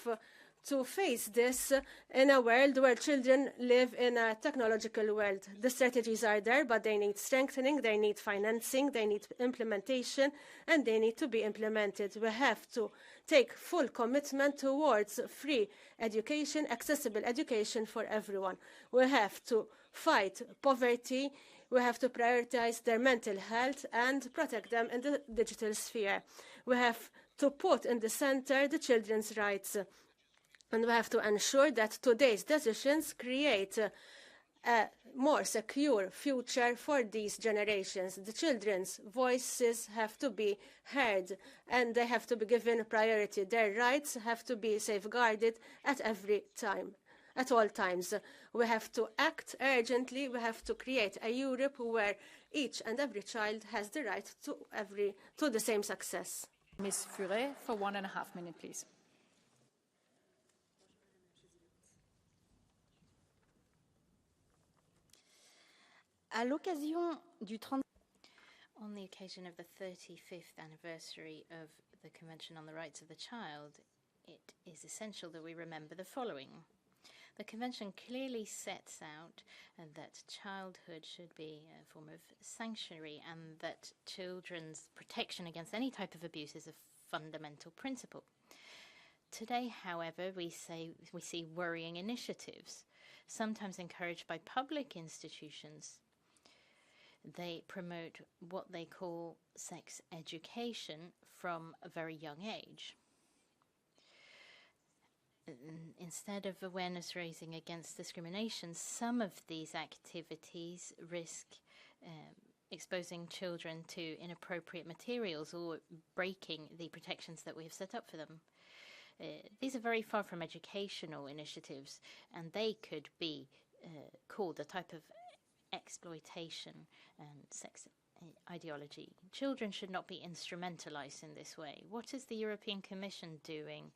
to face this in a world where children live in a technological world. The strategies are there, but they need strengthening, they need financing, they need implementation, and they need to be implemented. We have to take full commitment towards free education, accessible education for everyone. We have to fight poverty. We have to prioritize their mental health and protect them in the digital sphere. We have to put in the center the children's rights. And we have to ensure that today's decisions create a more secure future for these generations. The children's voices have to be heard, and they have to be given priority. Their rights have to be safeguarded at every time, at all times. We have to act urgently. We have to create a Europe where each and every child has the right to the same success. Ms. Furet for 1.5 minutes, please. À l'occasion du 30... On the occasion of the 35th anniversary of the Convention on the Rights of the Child, it is essential that we remember the following. The Convention clearly sets out that childhood should be a form of sanctuary and that children's protection against any type of abuse is a fundamental principle. Today, however, we see worrying initiatives, sometimes encouraged by public institutions. They promote what they call sex education from a very young age. Instead of awareness raising against discrimination, some of these activities risk exposing children to inappropriate materials or breaking the protections that we have set up for them. These are very far from educational initiatives, and they could be called a type of exploitation and sex ideology. Children should not be instrumentalized in this way. What is the European Commission doing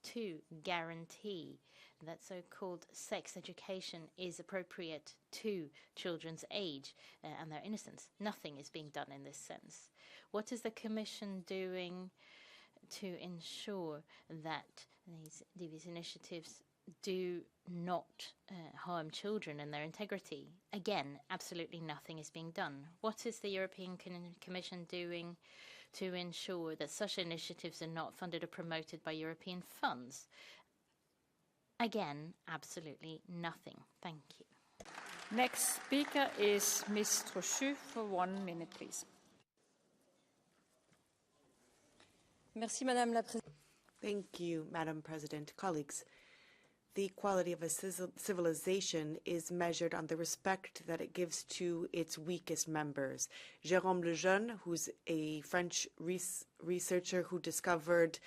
to guarantee that so-called sex education is appropriate to children's age and their innocence? Nothing is being done in this sense. What is the Commission doing to ensure that these initiatives do not harm children and their integrity? Again, absolutely nothing is being done. What is the European Commission doing to ensure that such initiatives are not funded or promoted by European funds? Again, absolutely nothing. Thank you. Next speaker is Ms. Trochu for 1 minute, please. Merci, Madame la Présidente. Thank you, Madam President. Colleagues, the quality of a civilization is measured on the respect that it gives to its weakest members. Jérôme Lejeune, who's a French researcher who discovered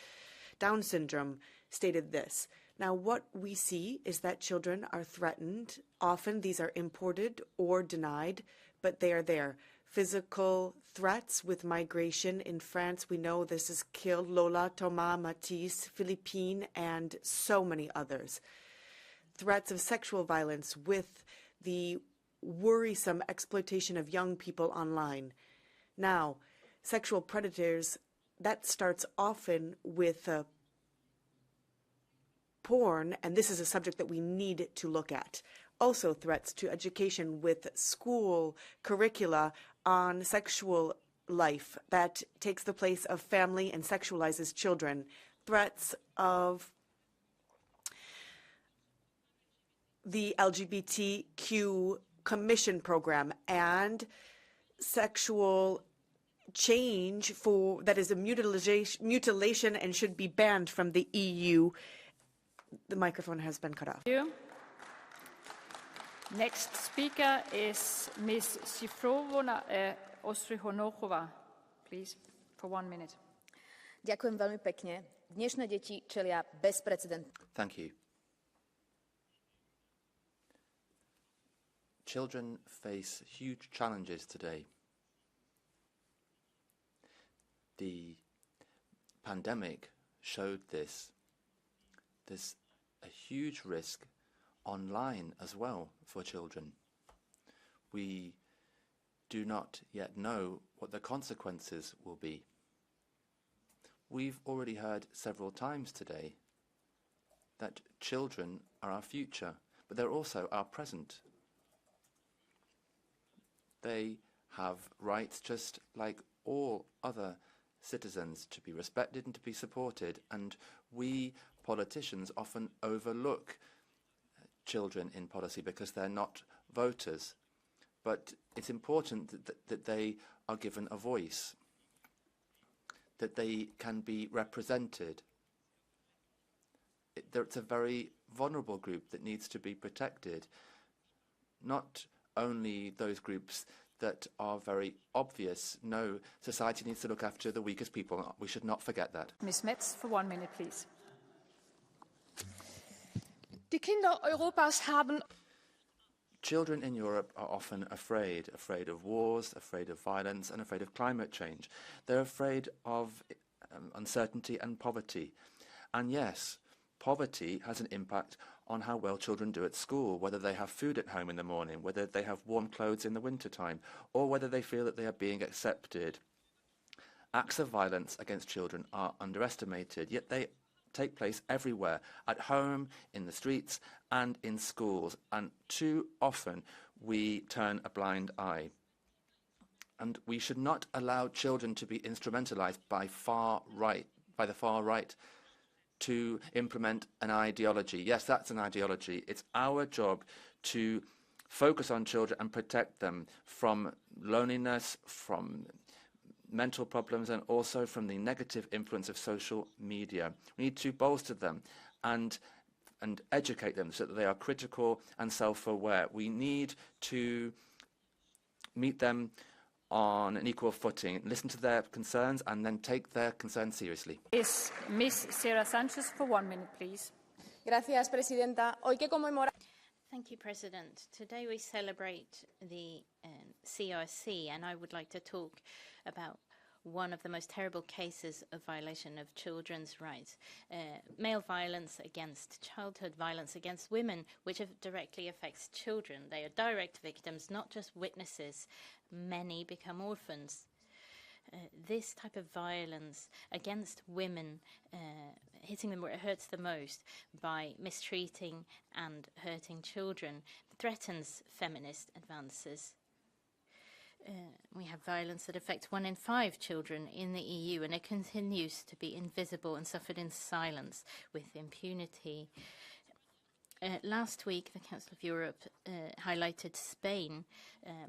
Down syndrome, stated this. Now, what we see is that children are threatened. Often these are imported or denied, but they are there. Physical threats with migration. In France, we know this has killed Lola, Thomas, Matisse, Philippine, and so many others. Threats of sexual violence with the worrisome exploitation of young people online. Now, sexual predators, that starts often with porn, and this is a subject that we need to look at. Also, threats to education with school curricula on sexual life that takes the place of family and sexualizes children. Threats of the LGBTQ Commission program and sexual change that is a mutilation and should be banned from the EU. The microphone has been cut off. Thank you. Next speaker is Ms. Sifrovona Ostrihonochova, please, for 1 minute. Ďakujem veľmi pekne. Dnešné deti čelia bezprecedentným. Thank you. Children face huge challenges today. The pandemic showed this. There's a huge risk online as well for children. We do not yet know what the consequences will be. We've already heard several times today that children are our future, but they're also our present. They have rights just like all other citizens to be respected and to be supported, and we politicians often overlook children in policy because they're not voters. But it's important that they are given a voice, that they can be represented. It's a very vulnerable group that needs to be protected, not only those groups that are very obvious. No, society needs to look after the weakest people. We should not forget that. Ms. Metz, for 1 minute, please. Die Kinder Europas haben Children in Europe are often afraid of wars, afraid of violence, and afraid of climate change. They're afraid of uncertainty and poverty. And yes, poverty has an impact on how well children do at school, whether they have food at home in the morning, whether they have warm clothes in the wintertime, or whether they feel that they are being accepted. Acts of violence against children are underestimated, yet they take place everywhere, at home, in the streets, and in schools, and too often we turn a blind eye. And we should not allow children to be instrumentalized by the far right to implement an ideology. Yes, that's an ideology. It's our job to focus on children and protect them from loneliness, from mental problems, and also from the negative influence of social media. We need to bolster them and educate them so that they are critical and self-aware. We need to meet them on an equal footing, listen to their concerns, and then take their concerns seriously. Is Ms. Sarah Sanchez for 1 minute, please. Gracias, Presidenta. Hoy que conmemoramos. Thank you, President. Today we celebrate the CRC, and I would like to talk about one of the most terrible cases of violation of children's rights. Male violence against childhood violence against women, which directly affects children. They are direct victims, not just witnesses. Many become orphans. This type of violence against women, hitting them where it hurts the most by mistreating and hurting children, threatens feminist advances. We have violence that affects 1 in 5 children in the EU, and it continues to be invisible and suffered in silence with impunity. Last week, the Council of Europe highlighted Spain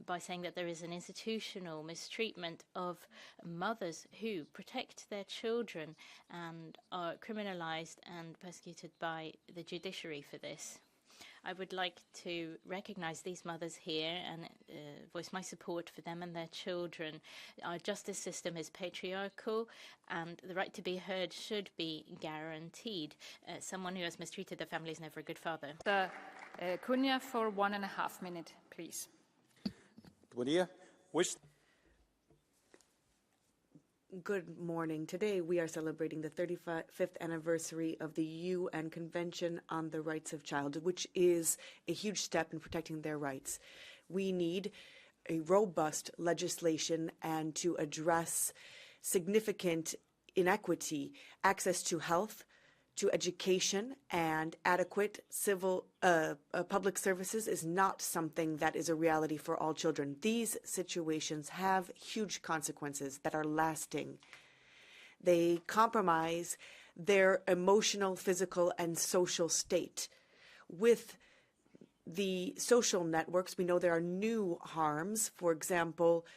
by saying that there is an institutional mistreatment of mothers who protect their children and are criminalized and persecuted by the judiciary for this. I would like to recognize these mothers here and voice my support for them and their children. Our justice system is patriarchal, and the right to be heard should be guaranteed. Someone who has mistreated their family is never a good father. Cunha for 1.5 minutes, please. Good morning. Today we are celebrating the 35th anniversary of the UN Convention on the Rights of Child, which is a huge step in protecting their rights. We need a robust legislation and to address significant inequity, access to health, to education, and adequate public services is not something that is a reality for all children. These situations have huge consequences that are lasting. They compromise their emotional, physical, and social state. With the social networks, we know there are new harms, for example,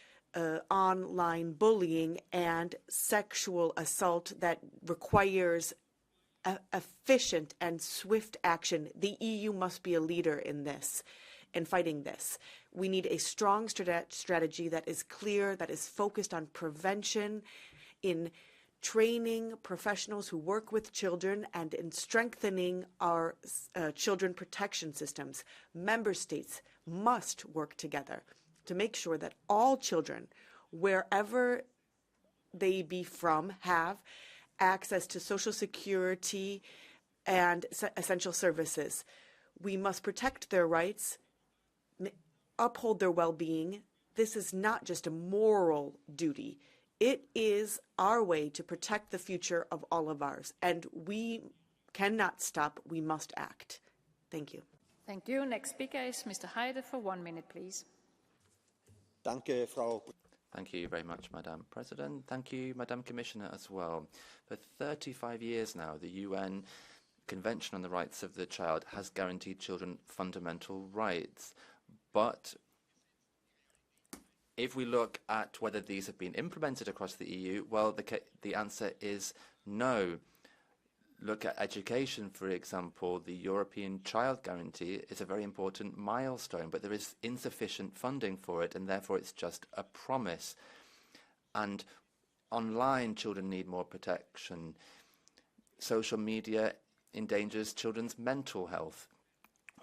online bullying and sexual assault that requires efficient and swift action. The EU must be a leader in this, in fighting this. We need a strong strategy that is clear, that is focused on prevention, in training professionals who work with children, and in strengthening our children protection systems. Member states must work together to make sure that all children, wherever they be from, have access to social security and essential services. We must protect their rights, uphold their well-being. This is not just a moral duty. It is our way to protect the future of all of ours, and we cannot stop. We must act. Thank you. Thank you. Next speaker is Mr. Heide for 1 minute, please. Danke, Frau. Thank you very much, Madam President. Thank you, Madam Commissioner, as well. For 35 years now, the UN Convention on the Rights of the Child has guaranteed children fundamental rights. But if we look at whether these have been implemented across the EU, well, the answer is no. Look at education, for example. The European Child Guarantee is a very important milestone, but there is insufficient funding for it, and therefore it's just a promise. And online, children need more protection. Social media endangers children's mental health.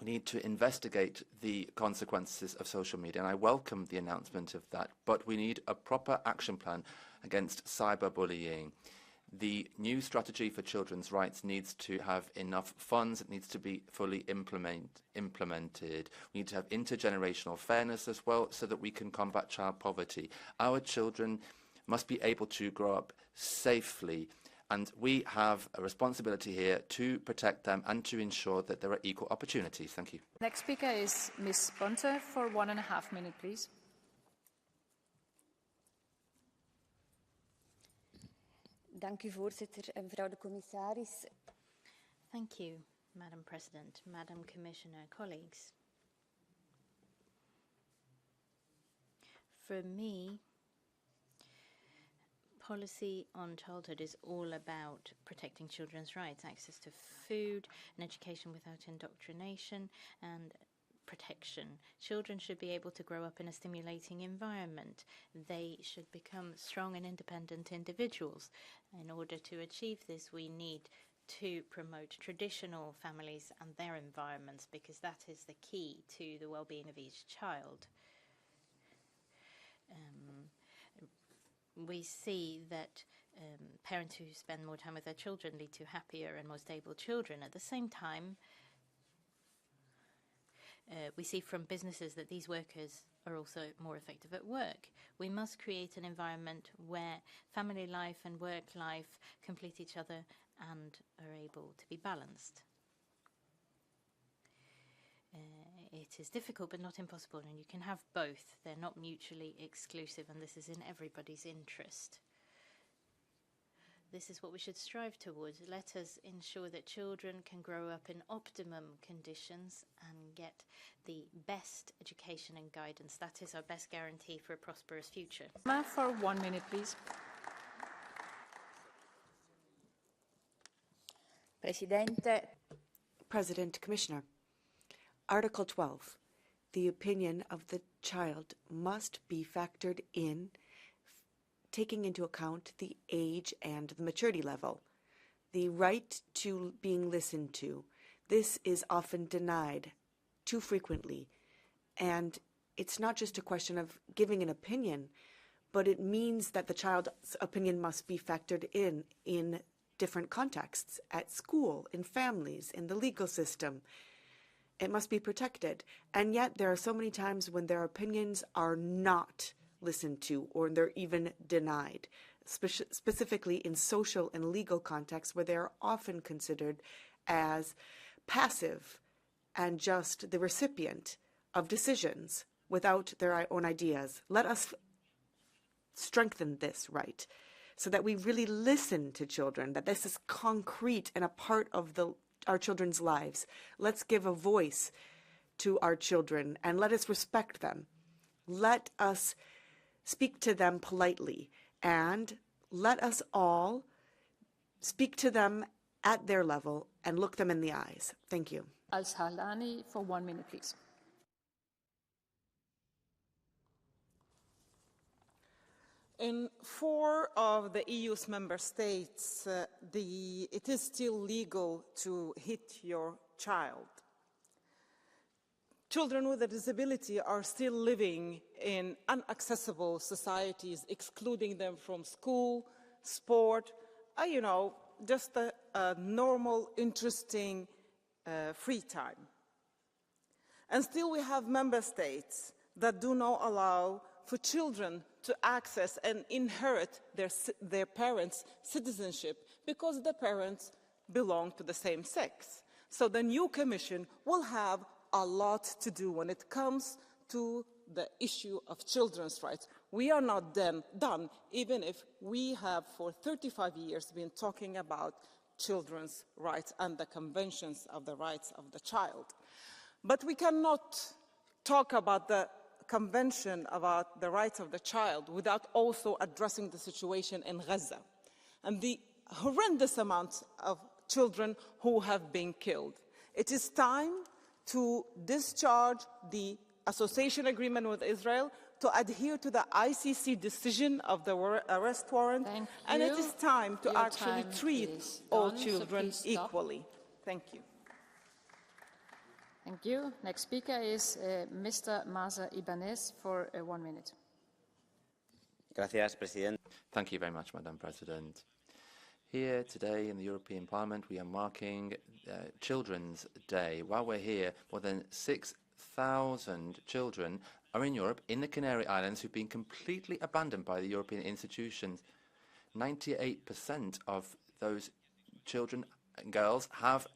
We need to investigate the consequences of social media, and I welcome the announcement of that, but we need a proper action plan against cyberbullying. The new strategy for children's rights needs to have enough funds. It needs to be fully implemented. We need to have intergenerational fairness as well so that we can combat child poverty. Our children must be able to grow up safely, and we have a responsibility here to protect them and to ensure that there are equal opportunities. Thank you. Next speaker is Ms. Bonte for 1.5 minutes, please. Dank u, voorzitter en mevrouw de commissaris. Thank you, Madam President, Madam Commissioner, colleagues. For me, policy on childhood is all about protecting children's rights, access to food and education without indoctrination, and protection. Children should be able to grow up in a stimulating environment. They should become strong and independent individuals. In order to achieve this, we need to promote traditional families and their environments, because that is the key to the well-being of each child. We see that parents who spend more time with their children lead to happier and more stable children. At the same time, we see from businesses that these workers are also more effective at work. We must create an environment where family life and work life complete each other and are able to be balanced. It is difficult but not impossible, and you can have both. They're not mutually exclusive, and this is in everybody's interest. This is what we should strive towards. Let us ensure that children can grow up in optimum conditions and get the best education and guidance. That is our best guarantee for a prosperous future. For 1 minute, please. President, Commissioner. Article 12. The opinion of the child must be factored in, taking into account the age and the maturity level. The right to being listened to. This is often denied too frequently. And it's not just a question of giving an opinion, but it means that the child's opinion must be factored in different contexts, at school, in families, in the legal system. It must be protected. And yet there are so many times when their opinions are not listened to, or they're even denied, specifically in social and legal contexts where they are often considered as passive and just the recipient of decisions without their own ideas. Let us strengthen this right so that we really listen to children, that this is concrete and a part of our children's lives. Let's give a voice to our children and let us respect them. Let us speak to them politely, and let us all speak to them at their level and look them in the eyes. Thank you. Al-Sahlani for 1 minute, please. In 4 of the EU's member states, it is still legal to hit your child. Children with a disability are still living in inaccessible societies, excluding them from school, sport, just a normal, interesting free time. And still we have member states that do not allow for children to access and inherit their parents' citizenship because the parents belong to the same sex. So the new Commission will have a lot to do when it comes to the issue of children's rights. We are not done, even if we have for 35 years been talking about children's rights and the conventions of the rights of the child. But we cannot talk about the Convention about the rights of the child without also addressing the situation in Gaza and the horrendous amounts of children who have been killed. It is time to discharge the association agreement with Israel, to adhere to the ICC decision of the arrest warrant, and it is time to actually treat all children equally. Thank you. Thank you. Next speaker is Mr. Maza Ibanez for 1 minute. Gracias, President. Thank you very much, Madam President. Here today in the European Parliament, we are marking Children's Day. While we're here, more than 6,000 children are in Europe, in the Canary Islands, who've been completely abandoned by the European institutions. 98% of those children and girls have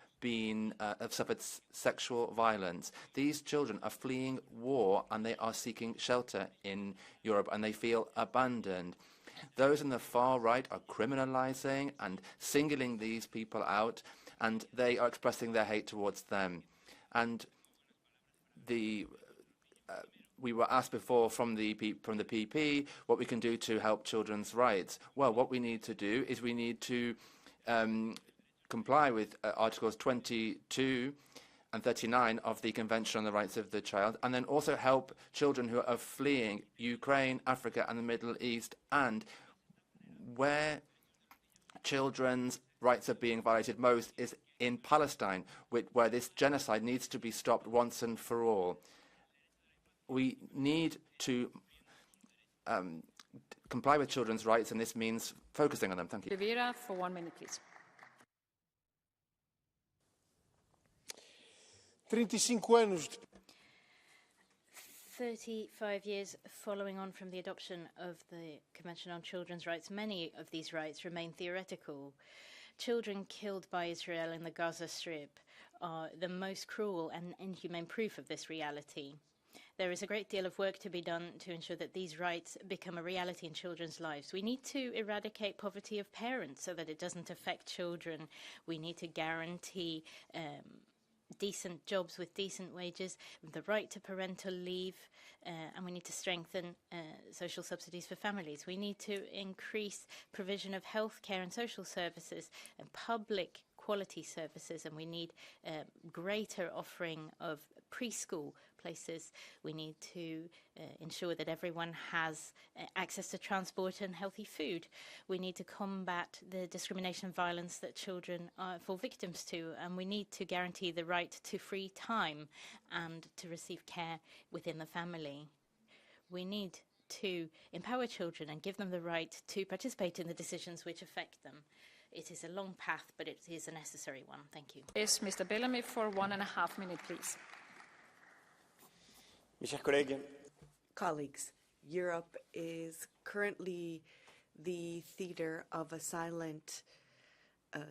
suffered sexual violence. These children are fleeing war and they are seeking shelter in Europe and they feel abandoned. Those in the far right are criminalizing and singling these people out, and they are expressing their hate towards them. And we were asked before from the PP what we can do to help children's rights. Well, what we need to do is we need to comply with Articles 22 and 39 of the Convention on the Rights of the Child, and then also help children who are fleeing Ukraine, Africa and the Middle East. And where children's rights are being violated most is in Palestine, where this genocide needs to be stopped once and for all. We need to comply with children's rights, and this means focusing on them. Thank you. Rivera, for 1 minute, please. 35 years following on from the adoption of the Convention on Children's Rights, many of these rights remain theoretical. Children killed by Israel in the Gaza Strip are the most cruel and inhumane proof of this reality. There is a great deal of work to be done to ensure that these rights become a reality in children's lives. We need to eradicate poverty of parents so that it doesn't affect children. We need to guarantee decent jobs with decent wages, the right to parental leave, and we need to strengthen social subsidies for families. We need to increase provision of health care and social services and public quality services, and we need greater offering of preschool places. We need to ensure that everyone has access to transport and healthy food. We need to combat the discrimination and violence that children fall victims to, and we need to guarantee the right to free time and to receive care within the family. We need to empower children and give them the right to participate in the decisions which affect them. It is a long path, but it is a necessary one. Thank you. Yes, Mr. Bellamy, for 1.5 minutes, please. Colleagues, Europe is currently the theater of a silent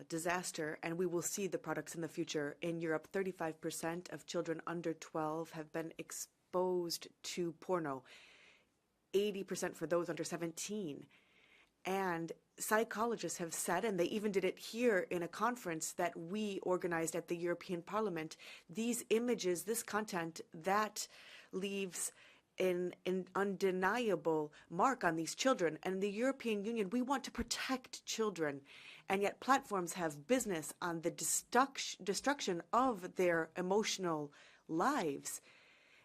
disaster, and we will see the products in the future. In Europe, 35% of children under 12 have been exposed to porno, 80% for those under 17. And psychologists have said, and they even did it here in a conference that we organized at the European Parliament, these images, this content, that leaves an undeniable mark on these children. And in the European Union, we want to protect children. And yet platforms have business on the destruction of their emotional lives.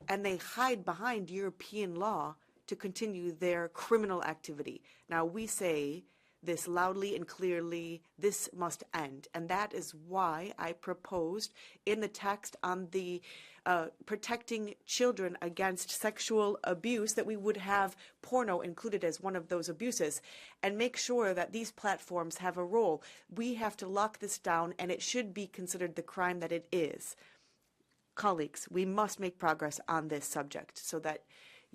And they hide behind European law to continue their criminal activity. Now, we say this loudly and clearly, this must end. And that is why I proposed in the text on the protecting children against sexual abuse that we would have porno included as one of those abuses and make sure that these platforms have a role. We have to lock this down, and it should be considered the crime that it is. Colleagues, we must make progress on this subject so that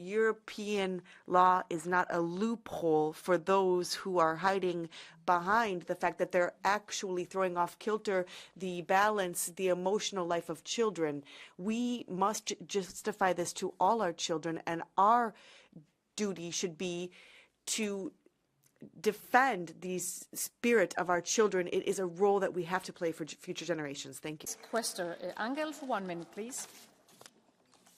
European law is not a loophole for those who are hiding behind the fact that they're actually throwing off kilter the balance, the emotional life of children. We must justify this to all our children, and our duty should be to defend the spirit of our children. It is a role that we have to play for future generations. Thank you. Question Angel, for 1 minute, please.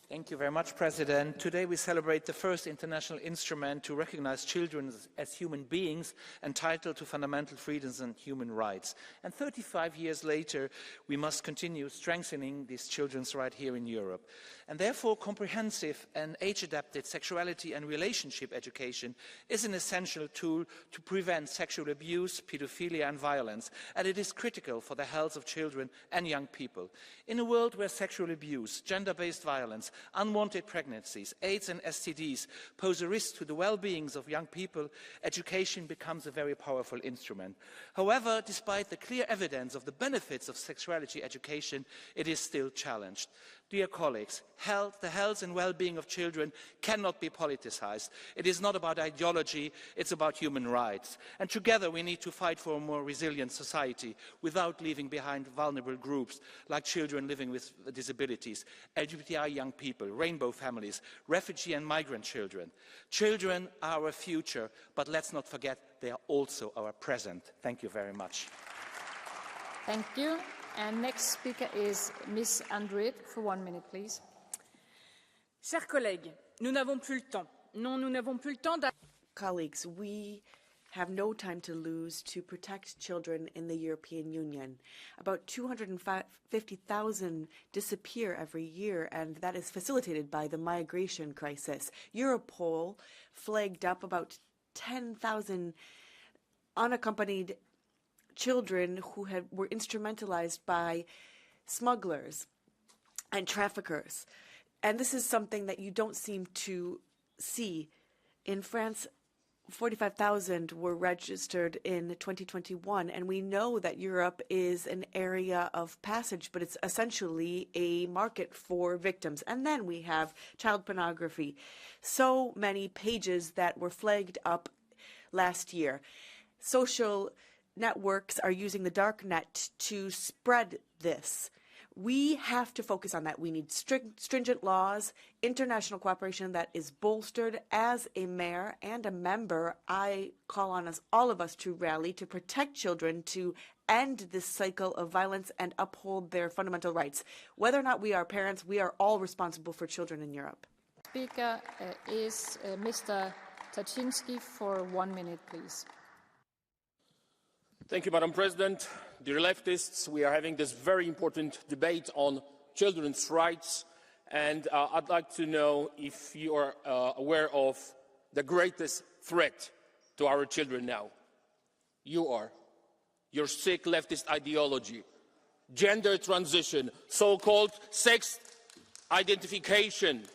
Thank you very much, President. Today we celebrate the first international instrument to recognize children as human beings entitled to fundamental freedoms and human rights. And 35 years later, we must continue strengthening these children's rights here in Europe. And therefore, comprehensive and age-adapted sexuality and relationship education is an essential tool to prevent sexual abuse, pedophilia and violence, and it is critical for the health of children and young people. In a world where sexual abuse, gender-based violence, unwanted pregnancies, AIDS and STDs pose a risk to the well-being of young people, education becomes a very powerful instrument. However, despite the clear evidence of the benefits of sexuality education, it is still challenged. Dear colleagues, the health and well-being of children cannot be politicized. It is not about ideology, it's about human rights. And together we need to fight for a more resilient society without leaving behind vulnerable groups like children living with disabilities, LGBTI young people, rainbow families, refugee and migrant children. Children are our future, but let's not forget they are also our present. Thank you very much. Thank you. And next speaker is Ms. Andrew for 1 minute, please. Chers collègues, nous n'avons plus le temps. Non, nous n'avons plus le temps. Colleagues, we have no time to lose to protect children in the European Union. About 250,000 disappear every year, and that is facilitated by the migration crisis. Europol flagged up about 10,000 unaccompanied children who were instrumentalized by smugglers and traffickers. And this is something that you don't seem to see. In France, 45,000 were registered in 2021, and we know that Europe is an area of passage, but it's essentially a market for victims. And then we have child pornography. So many pages that were flagged up last year. Social networks are using the dark net to spread this. We have to focus on that. We need stringent laws, international cooperation that is bolstered. As a mayor and a member, I call on all of us to rally to protect children, to end this cycle of violence and uphold their fundamental rights. Whether or not we are parents, we are all responsible for children in Europe. Speaker is Mr. Taczynski for 1 minute, please. Thank you, Madam President. Dear leftists, we are having this very important debate on children's rights, and I'd like to know if you are aware of the greatest threat to our children now. You are. Your sick leftist ideology, gender transition, so-called sex identification.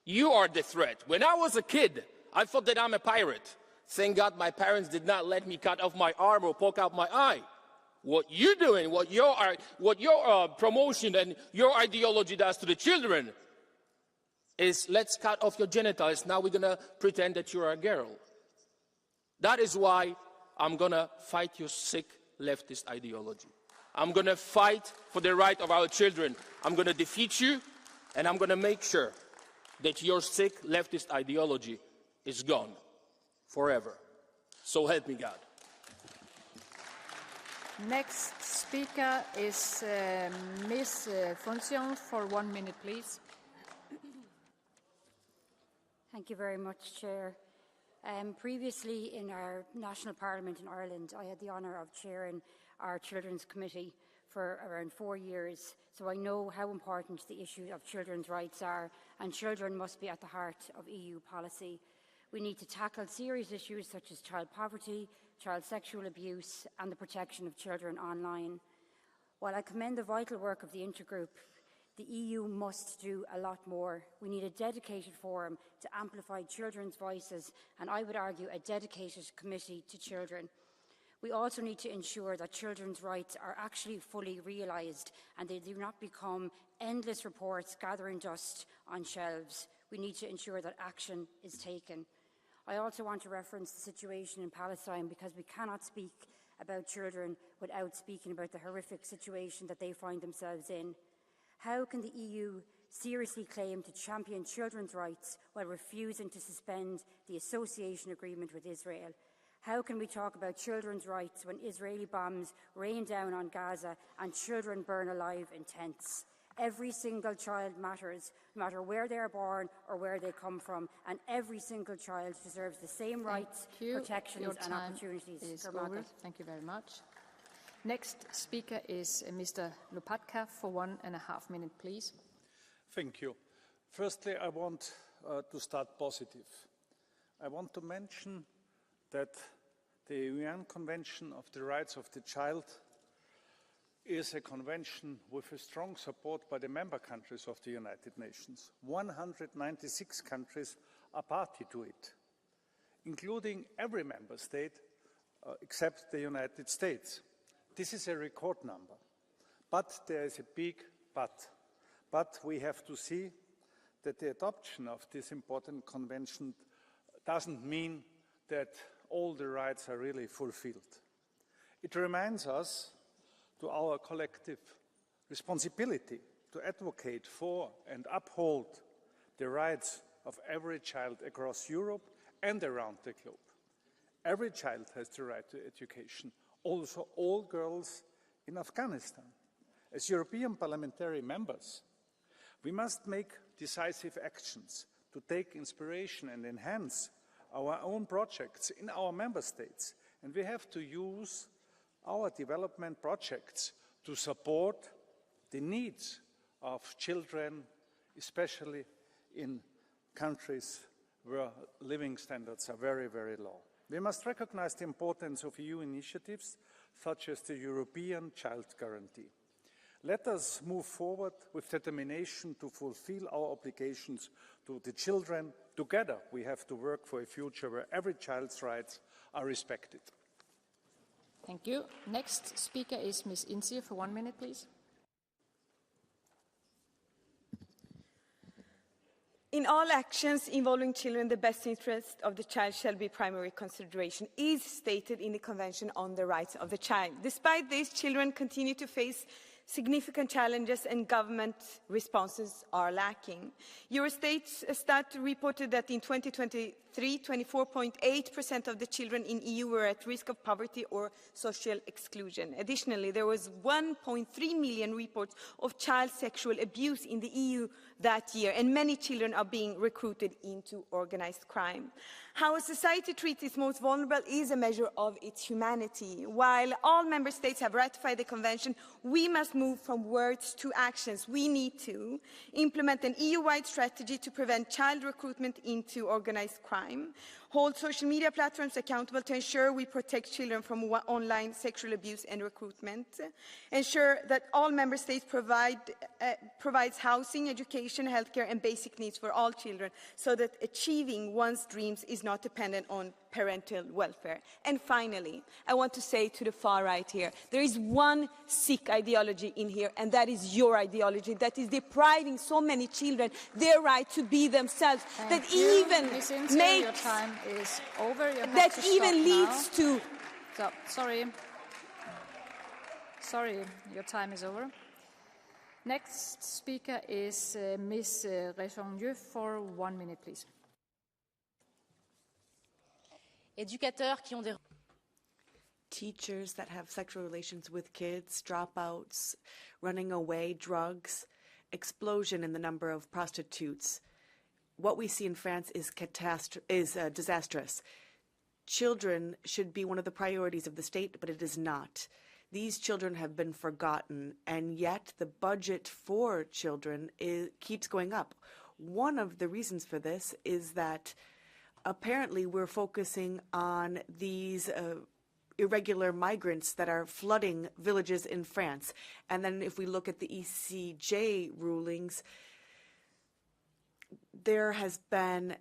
You are the threat. When I was a kid, I thought that I'm a pirate. Thank God my parents did not let me cut off my arm or poke out my eye. What you're doing, what your promotion and your ideology does to the children is let's cut off your genitals. Now we're going to pretend that you're a girl. That is why I'm going to fight your sick leftist ideology. I'm going to fight for the right of our children. I'm going to defeat you, and I'm going to make sure that your sick leftist ideology is gone forever. So help me God. Next speaker is Ms. Foncion for 1 minute, please. Thank you very much, Chair. Previously in our national parliament in Ireland, I had the honour of chairing our Children's Committee for around 4 years, so I know how important the issue of children's rights are, and children must be at the heart of EU policy. We need to tackle serious issues such as child poverty, child sexual abuse and the protection of children online. While I commend the vital work of the Intergroup, the EU must do a lot more. We need a dedicated forum to amplify children's voices, and I would argue a dedicated committee to children. We also need to ensure that children's rights are actually fully realised and they do not become endless reports gathering dust on shelves. We need to ensure that action is taken. I also want to reference the situation in Palestine, because we cannot speak about children without speaking about the horrific situation that they find themselves in. How can the EU seriously claim to champion children's rights while refusing to suspend the association agreement with Israel? How can we talk about children's rights when Israeli bombs rain down on Gaza and children burn alive in tents? Every single child matters, no matter where they are born or where they come from, and every single child deserves the same rights, protections and opportunities. Thank you very much. Next speaker is Mr. Lopatka for 1.5 minutes, please. Thank you. Firstly, I want to start positive. I want to mention that the UN Convention of the Rights of the Child is a convention with a strong support by the member countries of the United Nations. 196 countries are party to it, including every member state except the United States. This is a record number, but there is a big but. But we have to see that the adoption of this important convention doesn't mean that all the rights are really fulfilled. It reminds us to our collective responsibility to advocate for and uphold the rights of every child across Europe and around the globe. Every child has the right to education, also all girls in Afghanistan. As European parliamentary members, we must make decisive actions to take inspiration and enhance our own projects in our member states, and we have to use our development projects to support the needs of children, especially in countries where living standards are very, very low. We must recognize the importance of EU initiatives such as the European Child Guarantee. Let us move forward with determination to fulfill our obligations to the children. Together, we have to work for a future where every child's rights are respected. Thank you. Next speaker is Ms. Insia for 1 minute, please. In all actions involving children, the best interest of the child shall be primary consideration, is stated in the Convention on the Rights of the Child. Despite this, children continue to face significant challenges and government responses are lacking. Eurostat reported that in 2023, 24.8% of the children in EU were at risk of poverty or social exclusion. Additionally, there was 1.3 million reports of child sexual abuse in the EU that year, and many children are being recruited into organized crime. How a society treats its most vulnerable is a measure of its humanity. While all member states have ratified the convention, we must move from words to actions. We need to implement an EU-wide strategy to prevent child recruitment into organized crime, hold social media platforms accountable to ensure we protect children from online sexual abuse and recruitment, ensure that all member states provides housing, education, healthcare and basic needs for all children so that achieving one's dreams is not dependent on parental welfare. And finally, I want to say to the far right here, there is one sick ideology in here, and that is your ideology that is depriving so many children their right to be themselves. Thank that you. even Ms. Insia, makes your time is over. You have that to even stop leads now. to So, sorry, your time is over. Next speaker is Ms. Rechondieu for 1 minute, please. Éducateurs qui ont des teachers that have sexual relations with kids, dropouts, running away, drugs, explosion in the number of prostitutes. What we see in France is disastrous. Children should be one of the priorities of the state, but it is not. These children have been forgotten, and yet the budget for children keeps going up. One of the reasons for this is that apparently we're focusing on these irregular migrants that are flooding villages in France. And then if we look at the ECJ rulings, there has been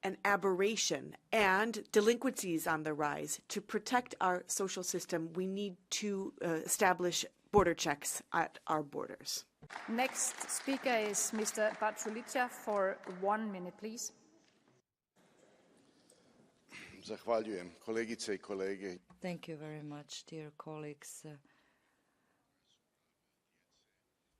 an aberration and delinquencies on the rise. To protect our social system, we need to establish border checks at our borders. Next speaker is Mr. Bartoliccia for 1 minute, please. Zahvaljujem, kolegice I kolege. Thank you very much, dear colleagues.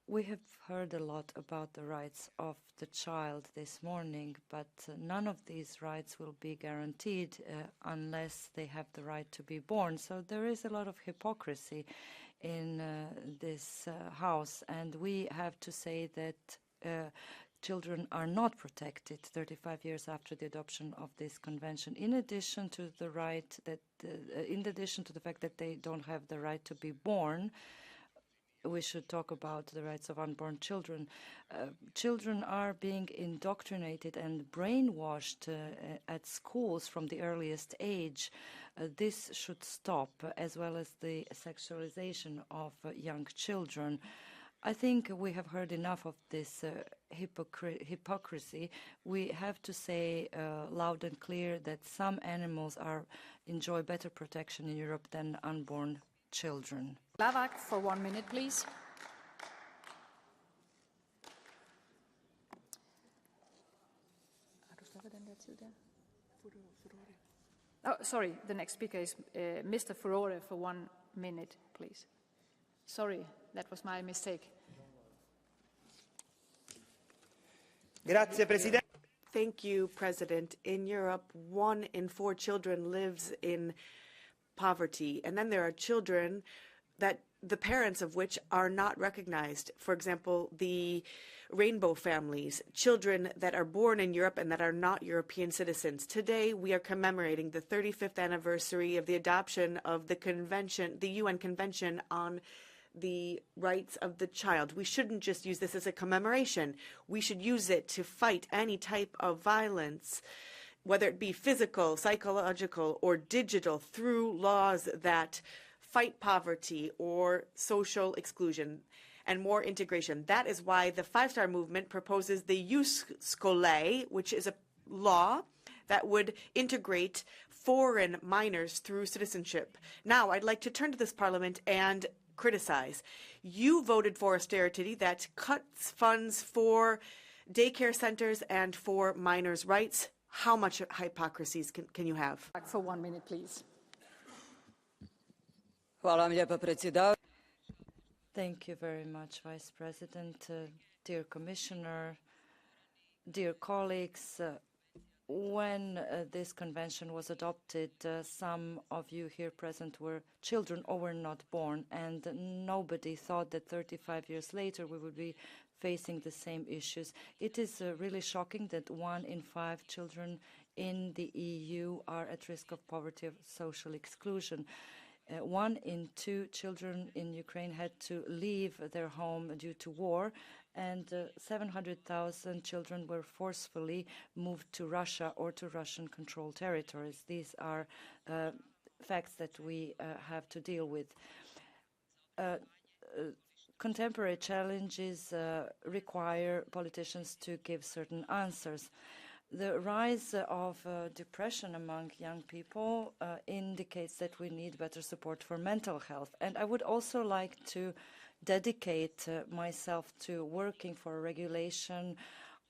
We have heard a lot about the rights of the child this morning, but none of these rights will be guaranteed unless they have the right to be born. So there is a lot of hypocrisy in this House, and we have to say that children are not protected 35 years after the adoption of this convention. In addition to the fact that they don't have the right to be born, we should talk about the rights of unborn children. Children are being indoctrinated and brainwashed at schools from the earliest age. This should stop, as well as the sexualization of young children. I think we have heard enough of this hypocrisy. We have to say loud and clear that some animals enjoy better protection in Europe than unborn children. Lavak, for 1 minute, please. Oh, sorry, the next speaker is Mr. Furore for 1 minute, please. Sorry, that was my mistake. Grazie, Presidente. Thank you, President. In Europe, 1 in 4 children lives in poverty, and then there are children that the parents of which are not recognized. For example, the rainbow families, children that are born in Europe and that are not European citizens. Today, we are commemorating the 35th anniversary of the adoption of the convention, the UN Convention on the Rights of the Child. We shouldn't just use this as a commemoration. We should use it to fight any type of violence, whether it be physical, psychological, or digital, through laws that fight poverty or social exclusion and more integration. That is why the 5-Star Movement proposes the Jus Scolae, which is a law that would integrate foreign minors through citizenship. Now, I'd like to turn to this Parliament and criticize. You voted for austerity that cuts funds for daycare centers and for minors' rights. How much hypocrisies can you have? For 1 minute, please. Thank you very much, Vice President, dear Commissioner, dear colleagues. When this convention was adopted, some of you here present were children or were not born, and nobody thought that 35 years later we would be facing the same issues. It is really shocking that 1 in 5 children in the EU are at risk of poverty or social exclusion. 1 in 2 children in Ukraine had to leave their home due to war, and 700,000 children were forcefully moved to Russia or to Russian-controlled territories. These are facts that we have to deal with. Contemporary challenges require politicians to give certain answers. The rise of depression among young people indicates that we need better support for mental health. And I would also like to dedicate myself to working for a regulation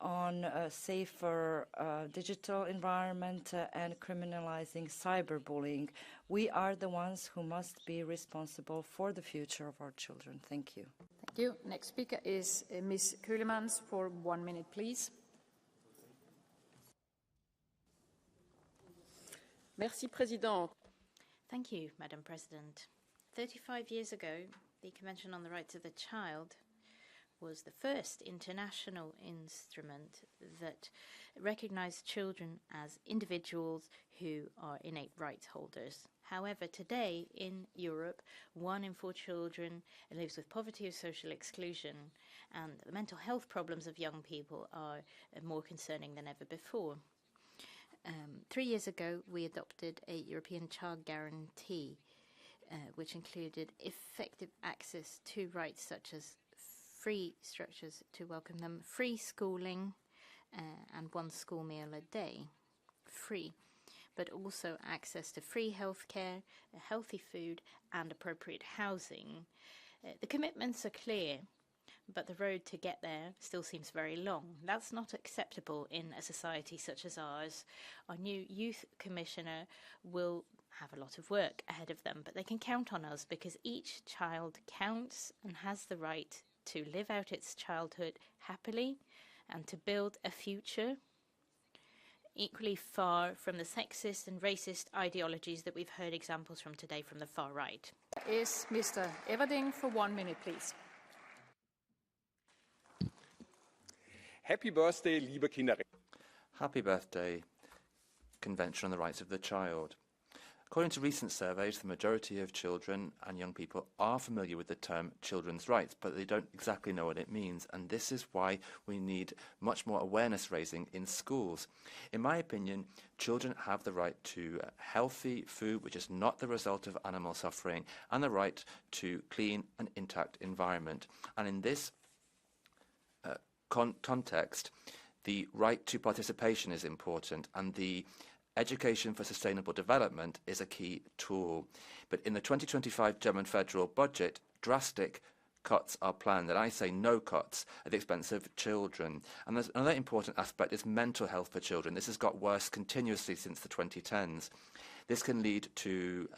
on a safer digital environment and criminalizing cyberbullying. We are the ones who must be responsible for the future of our children. Thank you. Thank you. Next speaker is Ms. Kuhlemans for 1 minute, please. Merci, Président. Thank you, Madam President. 35 years ago, the Convention on the Rights of the Child was the first international instrument that recognized children as individuals who are innate rights holders. However, today in Europe, 1 in 4 children lives with poverty or social exclusion, and the mental health problems of young people are more concerning than ever before. 3 years ago, we adopted a European Child Guarantee, which included effective access to rights such as free structures to welcome them, free schooling, and 1 school meal a day, free, but also access to free healthcare, healthy food, and appropriate housing. The commitments are clear, but the road to get there still seems very long. That's not acceptable in a society such as ours. Our new youth commissioner will have a lot of work ahead of them, but they can count on us because each child counts and has the right to live out its childhood happily and to build a future equally far from the sexist and racist ideologies that we've heard examples from today from the far right. Is Mr. Everding for 1 minute, please. Happy birthday, liebe Kinder. Happy birthday, Convention on the Rights of the Child. According to recent surveys, the majority of children and young people are familiar with the term children's rights, but they don't exactly know what it means, and this is why we need much more awareness raising in schools. In my opinion, children have the right to healthy food, which is not the result of animal suffering, and the right to clean and intact environment. And in this context, the right to participation is important, and the Education for Sustainable Development is a key tool. But in the 2025 German federal budget, drastic cuts are planned, and I say no cuts at the expense of children. And there's another important aspect is mental health for children. This has got worse continuously since the 2010s. This can lead to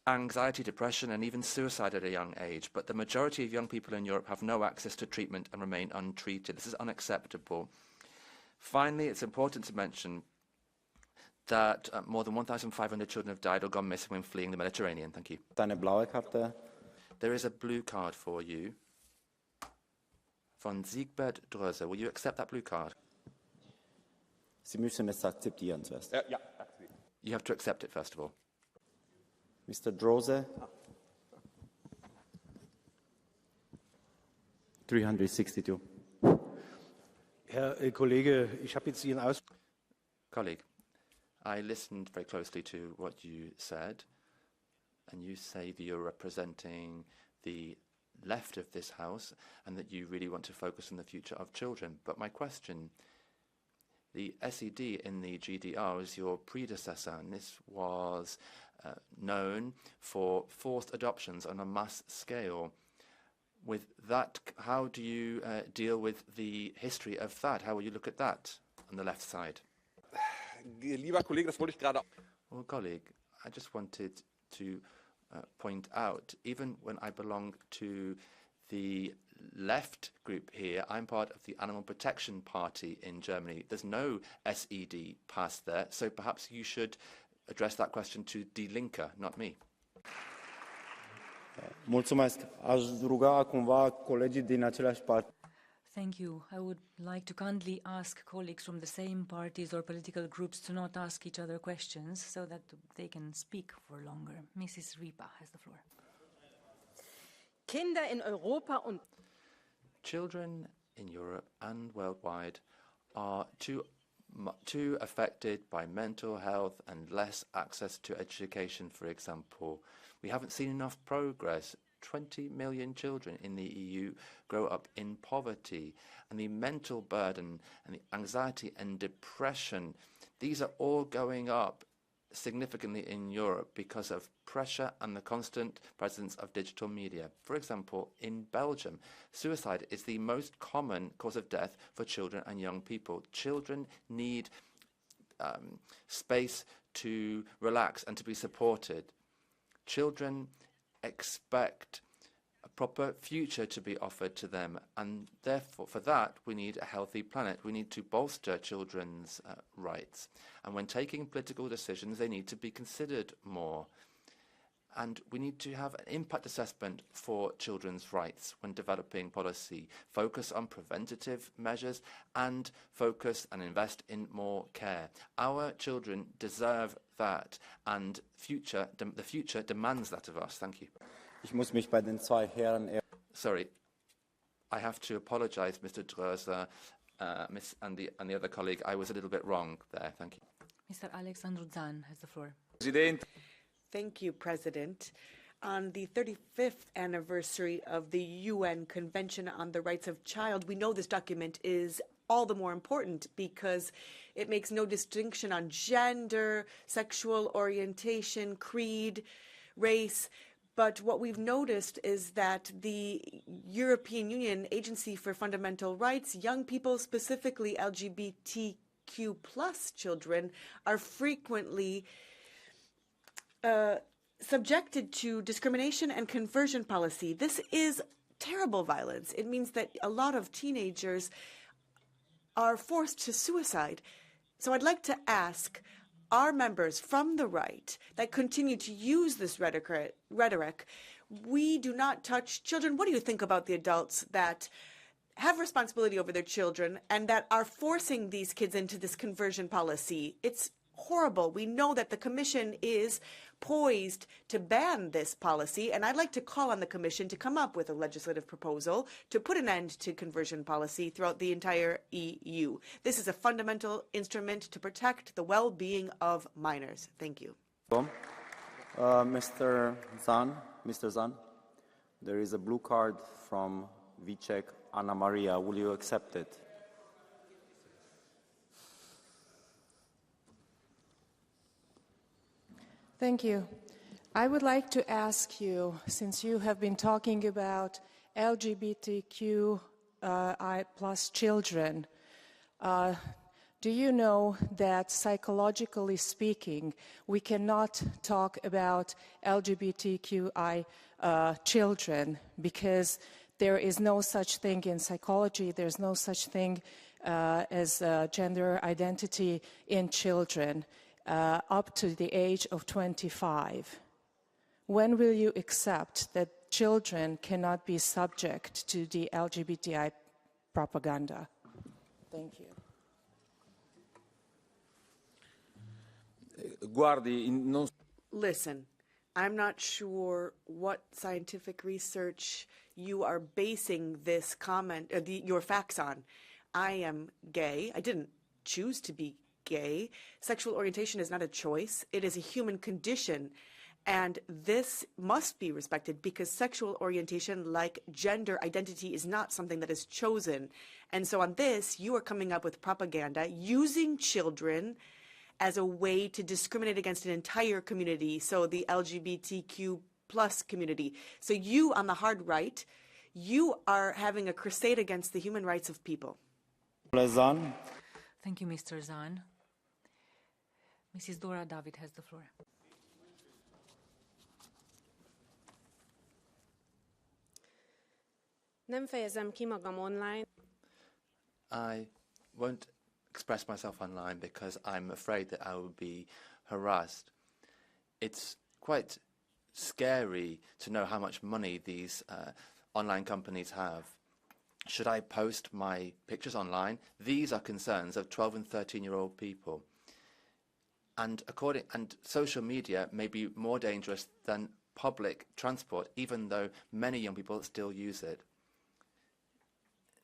anxiety, depression, and even suicide at a young age. But the majority of young people in Europe have no access to treatment and remain untreated. This is unacceptable. Finally, it's important to mention that more than 1,500 children have died or gone missing when fleeing the Mediterranean. Thank you. Deine blaue Karte. There is a blue card for you von Siegbert Dröser. Will you accept that blue card? Sie müssen es akzeptieren zuerst. Ja. You have to accept it first of all. Mr. Drose. 362. Herr Kollege, ich habe jetzt Ihren Colleague, I listened very closely to what you said, and you say that you're representing the left of this House and that you really want to focus on the future of children. But my question, the SED in the GDR was your predecessor, and this was known for forced adoptions on a mass scale. With that, how do you deal with the history of that? How will you look at that on the left side? Lieber Kollege, das wollte ich gerade. Well, colleague, I just wanted to point out, even when I belong to the left group here, I'm part of the Animal Protection Party in Germany. There's no SED pass there, so perhaps you should address that question to Die Linke, not me. Mulțumesc. Aș ruga cumva colegii din același partid. Thank you. I would like to kindly ask colleagues from the same parties or political groups to not ask each other questions so that they can speak for longer. Mrs. Ripa has the floor. Kinder in Europa und Children in Europe and worldwide are too affected by mental health and less access to education, for example. We haven't seen enough progress. 20 million children in the EU grow up in poverty, and the mental burden and the anxiety and depression, these are all going up significantly in Europe because of pressure and the constant presence of digital media. For example, in Belgium, suicide is the most common cause of death for children and young people. Children need space to relax and to be supported. Children expect a proper future to be offered to them, and therefore for that we need a healthy planet. We need to bolster children's rights, and when taking political decisions they need to be considered more, and we need to have an impact assessment for children's rights when developing policy, focus on preventative measures and focus and invest in more care. Our children deserve that, and the future demands that of us. Thank you. Ich muss mich bei den zwei Herren Sorry, I have to apologise, Mr. Dröser, and the other colleague. I was a little bit wrong there. Thank you. Mr. Alexandru Zan has the floor. Thank you, President. On the 35th anniversary of the UN Convention on the Rights of Child, we know this document is all the more important because it makes no distinction on gender, sexual orientation, creed, race. But what we've noticed is that the European Union Agency for Fundamental Rights, young people, specifically LGBTQ+ children, are frequently subjected to discrimination and conversion policy. This is terrible violence. It means that a lot of teenagers are forced to suicide. So I'd like to ask our members from the right that continue to use this rhetoric, we do not touch children. What do you think about the adults that have responsibility over their children and that are forcing these kids into this conversion policy? It's horrible. We know that the Commission is poised to ban this policy, and I'd like to call on the Commission to come up with a legislative proposal to put an end to conversion policy throughout the entire EU. This is a fundamental instrument to protect the well-being of minors. Thank you. Mr. Zahn, there is a blue card from Vicek Anna Maria. Will you accept it? Thank you. I would like to ask you, since you have been talking about LGBTQI plus children, do you know that psychologically speaking, we cannot talk about LGBTQI children because there is no such thing in psychology, there's no such thing as gender identity in children up to the age of 25. When will you accept that children cannot be subject to the LGBTI propaganda? Thank you. Listen, I'm not sure what scientific research you are basing this comment, your facts on. I am gay. I didn't choose to be gay. Sexual orientation is not a choice. It is a human condition. And this must be respected because sexual orientation, like gender identity, is not something that is chosen. And so on this, you are coming up with propaganda using children as a way to discriminate against an entire community, so the LGBTQ plus community. So you, on the hard right, you are having a crusade against the human rights of people. Thank you, Mr. Zahn. Mrs. Dora David has the floor. Nem fejezem ki magam online. I won't express myself online because I'm afraid that I will be harassed. It's quite scary to know how much money these online companies have. Should I post my pictures online? These are concerns of 12 and 13-year-old people. And social media may be more dangerous than public transport, even though many young people still use it.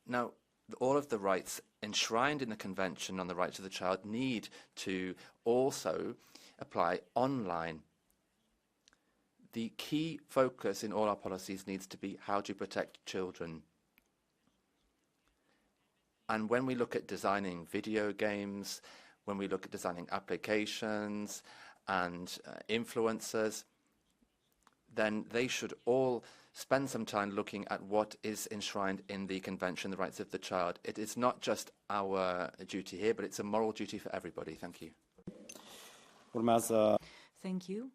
Now, all of the rights enshrined in the Convention on the Rights of the Child need to also apply online. The key focus in all our policies needs to be how to protect children. And when we look at designing video games, when we look at designing applications and influencers, then they should all spend some time looking at what is enshrined in the Convention on the Rights of the Child. It is not just our duty here, but it's a moral duty for everybody. Thank you. Thank you.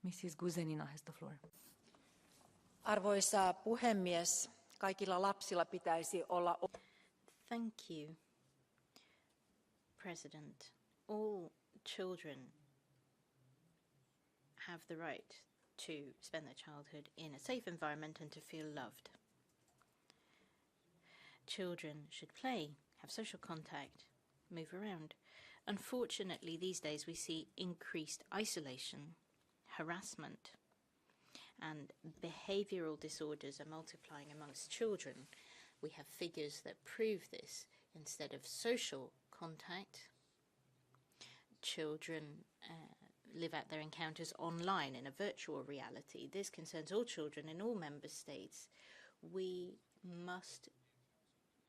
Mrs. Guzenina has the floor. Arvoisa puhemies, kaikilla lapsilla pitäisi olla... Thank you, President. All children have the right to spend their childhood in a safe environment and to feel loved. Children should play, have social contact, move around. Unfortunately, these days we see increased isolation, harassment, and behavioural disorders are multiplying amongst children. We have figures that prove this. Instead of social contact, children live out their encounters online in a virtual reality. This concerns all children in all member states. We must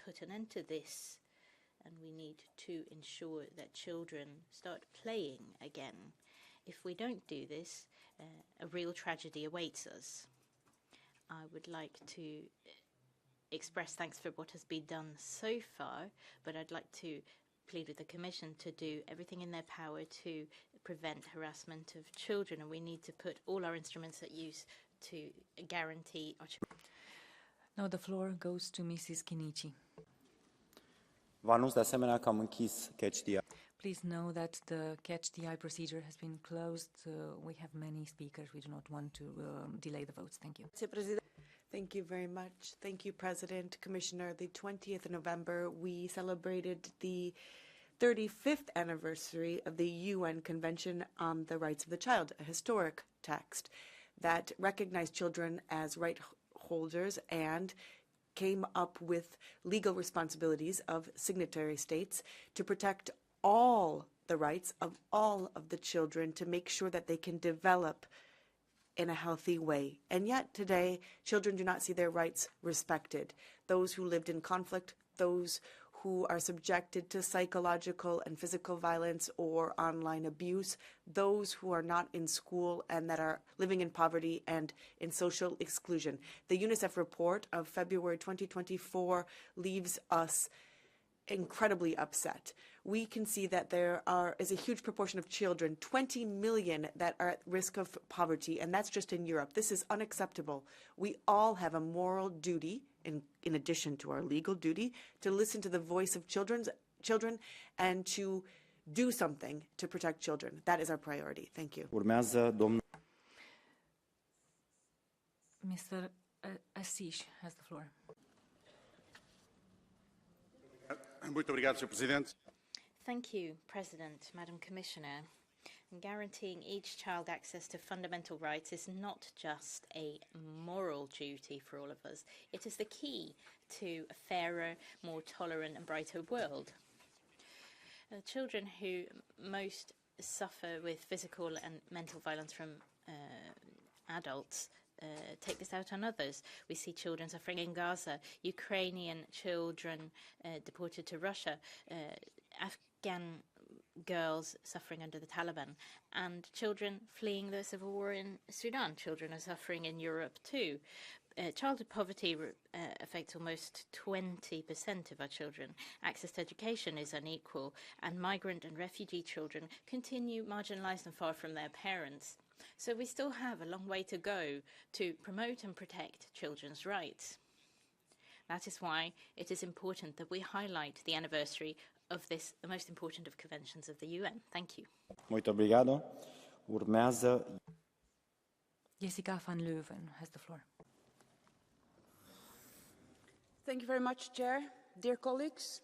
put an end to this, and we need to ensure that children start playing again. If we don't do this, a real tragedy awaits us. I would like to express thanks for what has been done so far, but I'd like to plead with the Commission to do everything in their power to prevent harassment of children, and we need to put all our instruments at use to guarantee our children. Now the floor goes to Mrs. Chinichi. Please know that the Catch the Eye procedure has been closed. We have many speakers. We do not want to delay the votes. Thank you. Thank you very much. Thank you, President, Commissioner. The 20th of November, we celebrated the 35th anniversary of the UN Convention on the Rights of the Child, a historic text that recognized children as right holders and came up with legal responsibilities of signatory states to protect all the rights of all of the children, to make sure that they can develop in a healthy way. And yet today, children do not see their rights respected. Those who lived in conflict, those who are subjected to psychological and physical violence or online abuse, those who are not in school and that are living in poverty and in social exclusion. The UNICEF report of February 2024 leaves us incredibly upset. We can see that there is a huge proportion of children, 20 million, that are at risk of poverty, and that's just in Europe. This is unacceptable. We all have a moral duty, in addition to our legal duty, to listen to the voice of children and to do something to protect children. That is our priority. Thank you. Mr. Assis has the floor. Muito obrigado, Sr. Presidente. Thank you, President, Madam Commissioner. Guaranteeing each child access to fundamental rights is not just a moral duty for all of us. It is the key to a fairer, more tolerant and brighter world. Children who most suffer with physical and mental violence from adults take this out on others. We see children suffering in Gaza, Ukrainian children deported to Russia, Afghan girls suffering under the Taliban, and children fleeing the civil war in Sudan. Children are suffering in Europe too. Childhood poverty affects almost 20% of our children. Access to education is unequal, and migrant and refugee children continue marginalised and far from their parents. So we still have a long way to go to promote and protect children's rights. That is why it is important that we highlight the anniversary of this, the most important of conventions of the UN. Thank you. Muito obrigado. Urmează Jessica van Leuven has the floor. Thank you very much, Chair. Dear colleagues,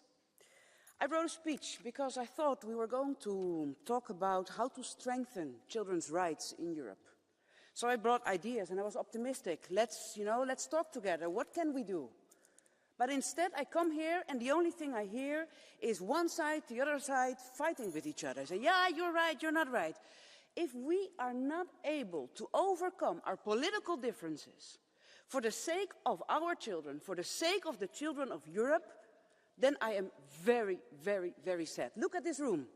I wrote a speech because I thought we were going to talk about how to strengthen children's rights in Europe. So I brought ideas and I was optimistic. Let's talk together. What can we do? But instead I come here and the only thing I hear is one side, the other side fighting with each other. Say, yeah, you're right, you're not right. If we are not able to overcome our political differences for the sake of our children, for the sake of the children of Europe, then I am very, very, very sad. Look at this room.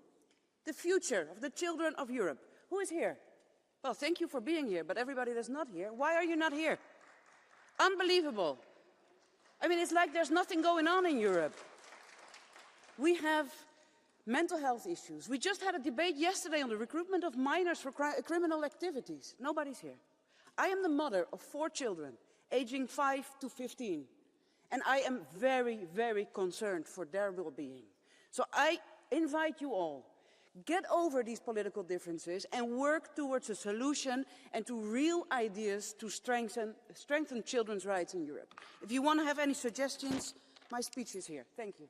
The future of the children of Europe. Who is here? Well, thank you for being here, but everybody that's not here, why are you not here? Unbelievable. I mean, it's like there's nothing going on in Europe. We have mental health issues. We just had a debate yesterday on the recruitment of minors for criminal activities. Nobody's here. I am the mother of 4 children, aging 5 to 15. And I am very, very concerned for their well-being. So I invite you all, get over these political differences and work towards a solution and to real ideas to strengthen children's rights in Europe. If you want to have any suggestions, my speech is here. Thank you.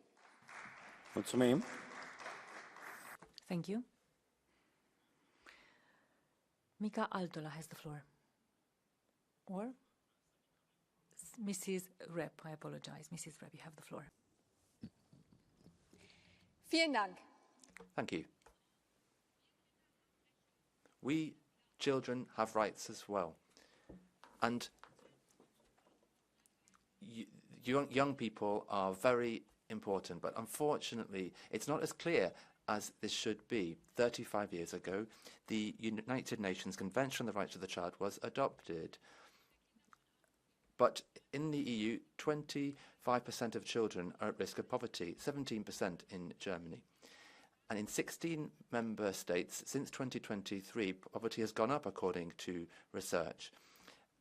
Mulțumim. Thank you. Mika Altola has the floor. Or Mrs. Rep, I apologize. Mrs. Rep, you have the floor. Vielen Dank. Thank you. We children have rights as well. And young people are very important, but unfortunately, it's not as clear as this should be. 35 years ago, the United Nations Convention on the Rights of the Child was adopted. But in the EU, 25% of children are at risk of poverty, 17% in Germany. And in 16 member states, since 2023, poverty has gone up according to research.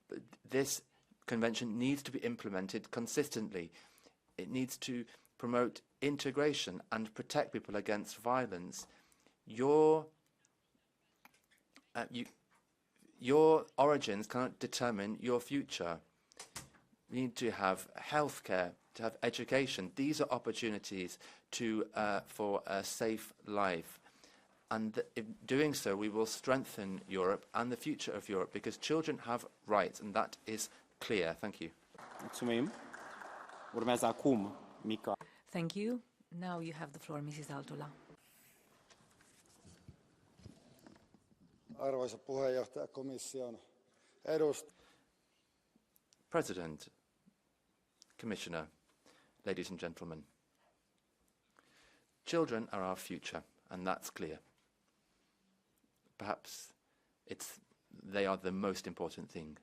But this convention needs to be implemented consistently. It needs to promote integration and protect people against violence. Your origins cannot determine your future. We need to have healthcare, to have education. These are opportunities for a safe life. And in doing so, we will strengthen Europe and the future of Europe, because children have rights, and that is clear. Thank you. Mulțumim. Urmează acum Mica. Thank you. Now you have the floor, Mrs. Altula. Arvoisa puheenjohtaja, komission edustaja. President, Commissioner, ladies and gentlemen, children are our future, and that's clear. Perhaps they are the most important thing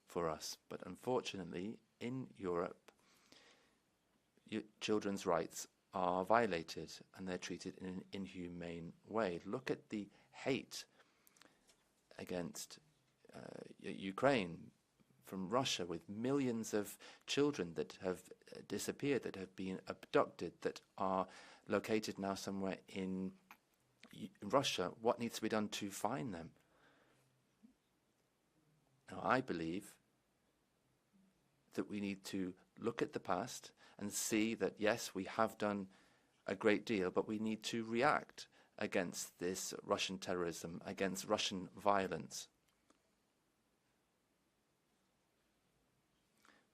for us, but unfortunately, in Europe, children's rights are violated and they're treated in an inhumane way. Look at the hate against Ukraine from Russia, with millions of children that have disappeared, that have been abducted, that are located now somewhere in Russia. What needs to be done to find them? Now, I believe that we need to look at the past and see that, yes, we have done a great deal, but we need to react against this Russian terrorism, against Russian violence.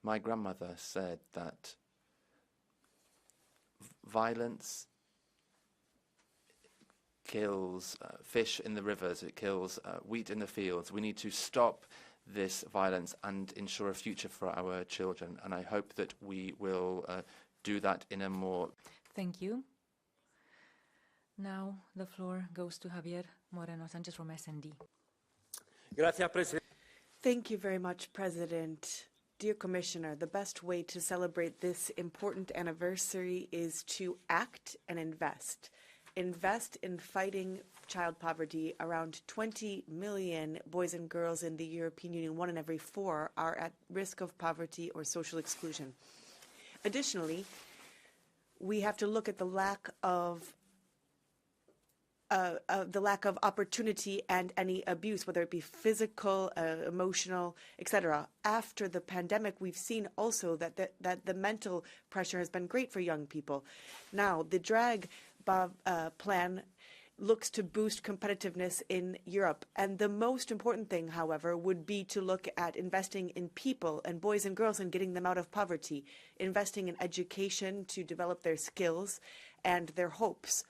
My grandmother said that violence kills fish in the rivers, it kills wheat in the fields. We need to stop this violence and ensure a future for our children, and I hope that we will do that in a more... Thank you. Now the floor goes to Javier Moreno Sanchez from SD. Thank you very much, President. Dear Commissioner, the best way to celebrate this important anniversary is to act and invest. Invest in fighting child poverty. Around 20 million boys and girls in the European Union, 1 in every 4, are at risk of poverty or social exclusion. Additionally, we have to look at the lack of opportunity and any abuse, whether it be physical, emotional, etc. After the pandemic, we've seen also that the mental pressure has been great for young people. Now, the DRAG plan looks to boost competitiveness in Europe. And the most important thing, however, would be to look at investing in people and boys and girls and getting them out of poverty, investing in education to develop their skills and their hopes.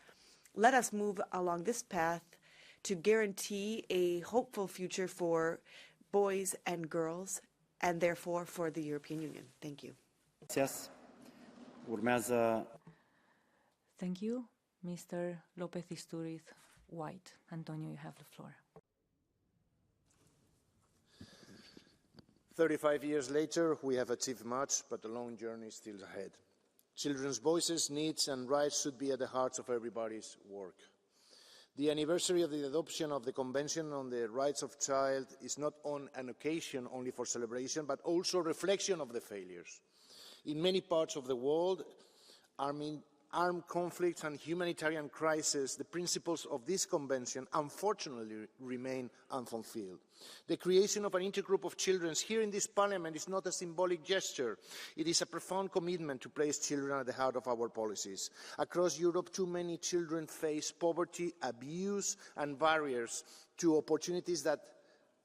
Let us move along this path to guarantee a hopeful future for boys and girls and therefore for the European Union. Thank you. Thank you. Mr. López Istúriz White. Antonio, you have the floor. 35 years later, we have achieved much, but a long journey is still ahead. Children's voices, needs and rights should be at the heart of everybody's work. The anniversary of the adoption of the Convention on the Rights of Child is not an occasion only for celebration, but also a reflection of the failures. In many parts of the world, armed conflicts and humanitarian crises, the principles of this convention unfortunately remain unfulfilled. The creation of an intergroup of children here in this parliament is not a symbolic gesture. It is a profound commitment to place children at the heart of our policies. Across Europe, too many children face poverty, abuse and barriers to opportunities that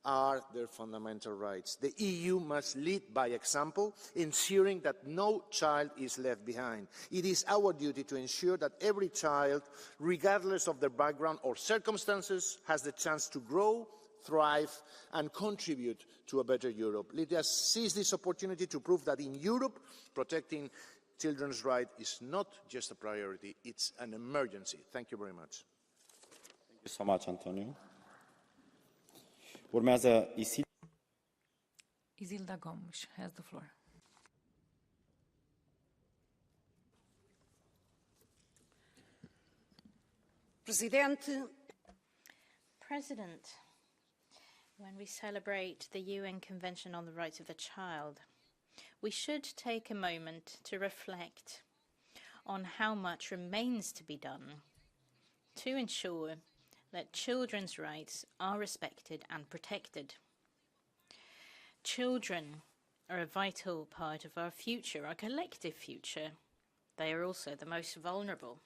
are their fundamental rights. The EU must lead by example, ensuring that no child is left behind. It is our duty to ensure that every child, regardless of their background or circumstances, has the chance to grow, thrive and contribute to a better Europe. Let us seize this opportunity to prove that in Europe, protecting children's rights is not just a priority, it's an emergency. Thank you very much. Thank you so much, Antonio. Urmează Isilda Gomes has the floor. President, when we celebrate the UN Convention on the Rights of the Child, we should take a moment to reflect on how much remains to be done to ensure that children's rights are respected and protected. Children are a vital part of our future, our collective future. They are also the most vulnerable.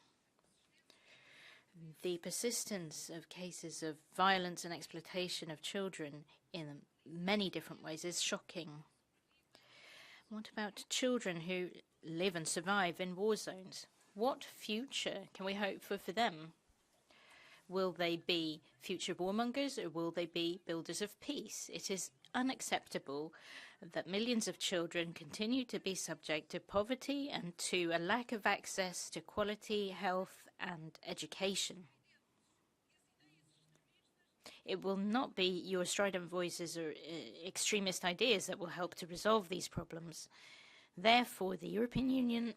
The persistence of cases of violence and exploitation of children in many different ways is shocking. What about children who live and survive in war zones? What future can we hope for them? Will they be future warmongers or will they be builders of peace? It is unacceptable that millions of children continue to be subject to poverty and to a lack of access to quality health and education. It will not be your strident voices or extremist ideas that will help to resolve these problems. Therefore, the European Union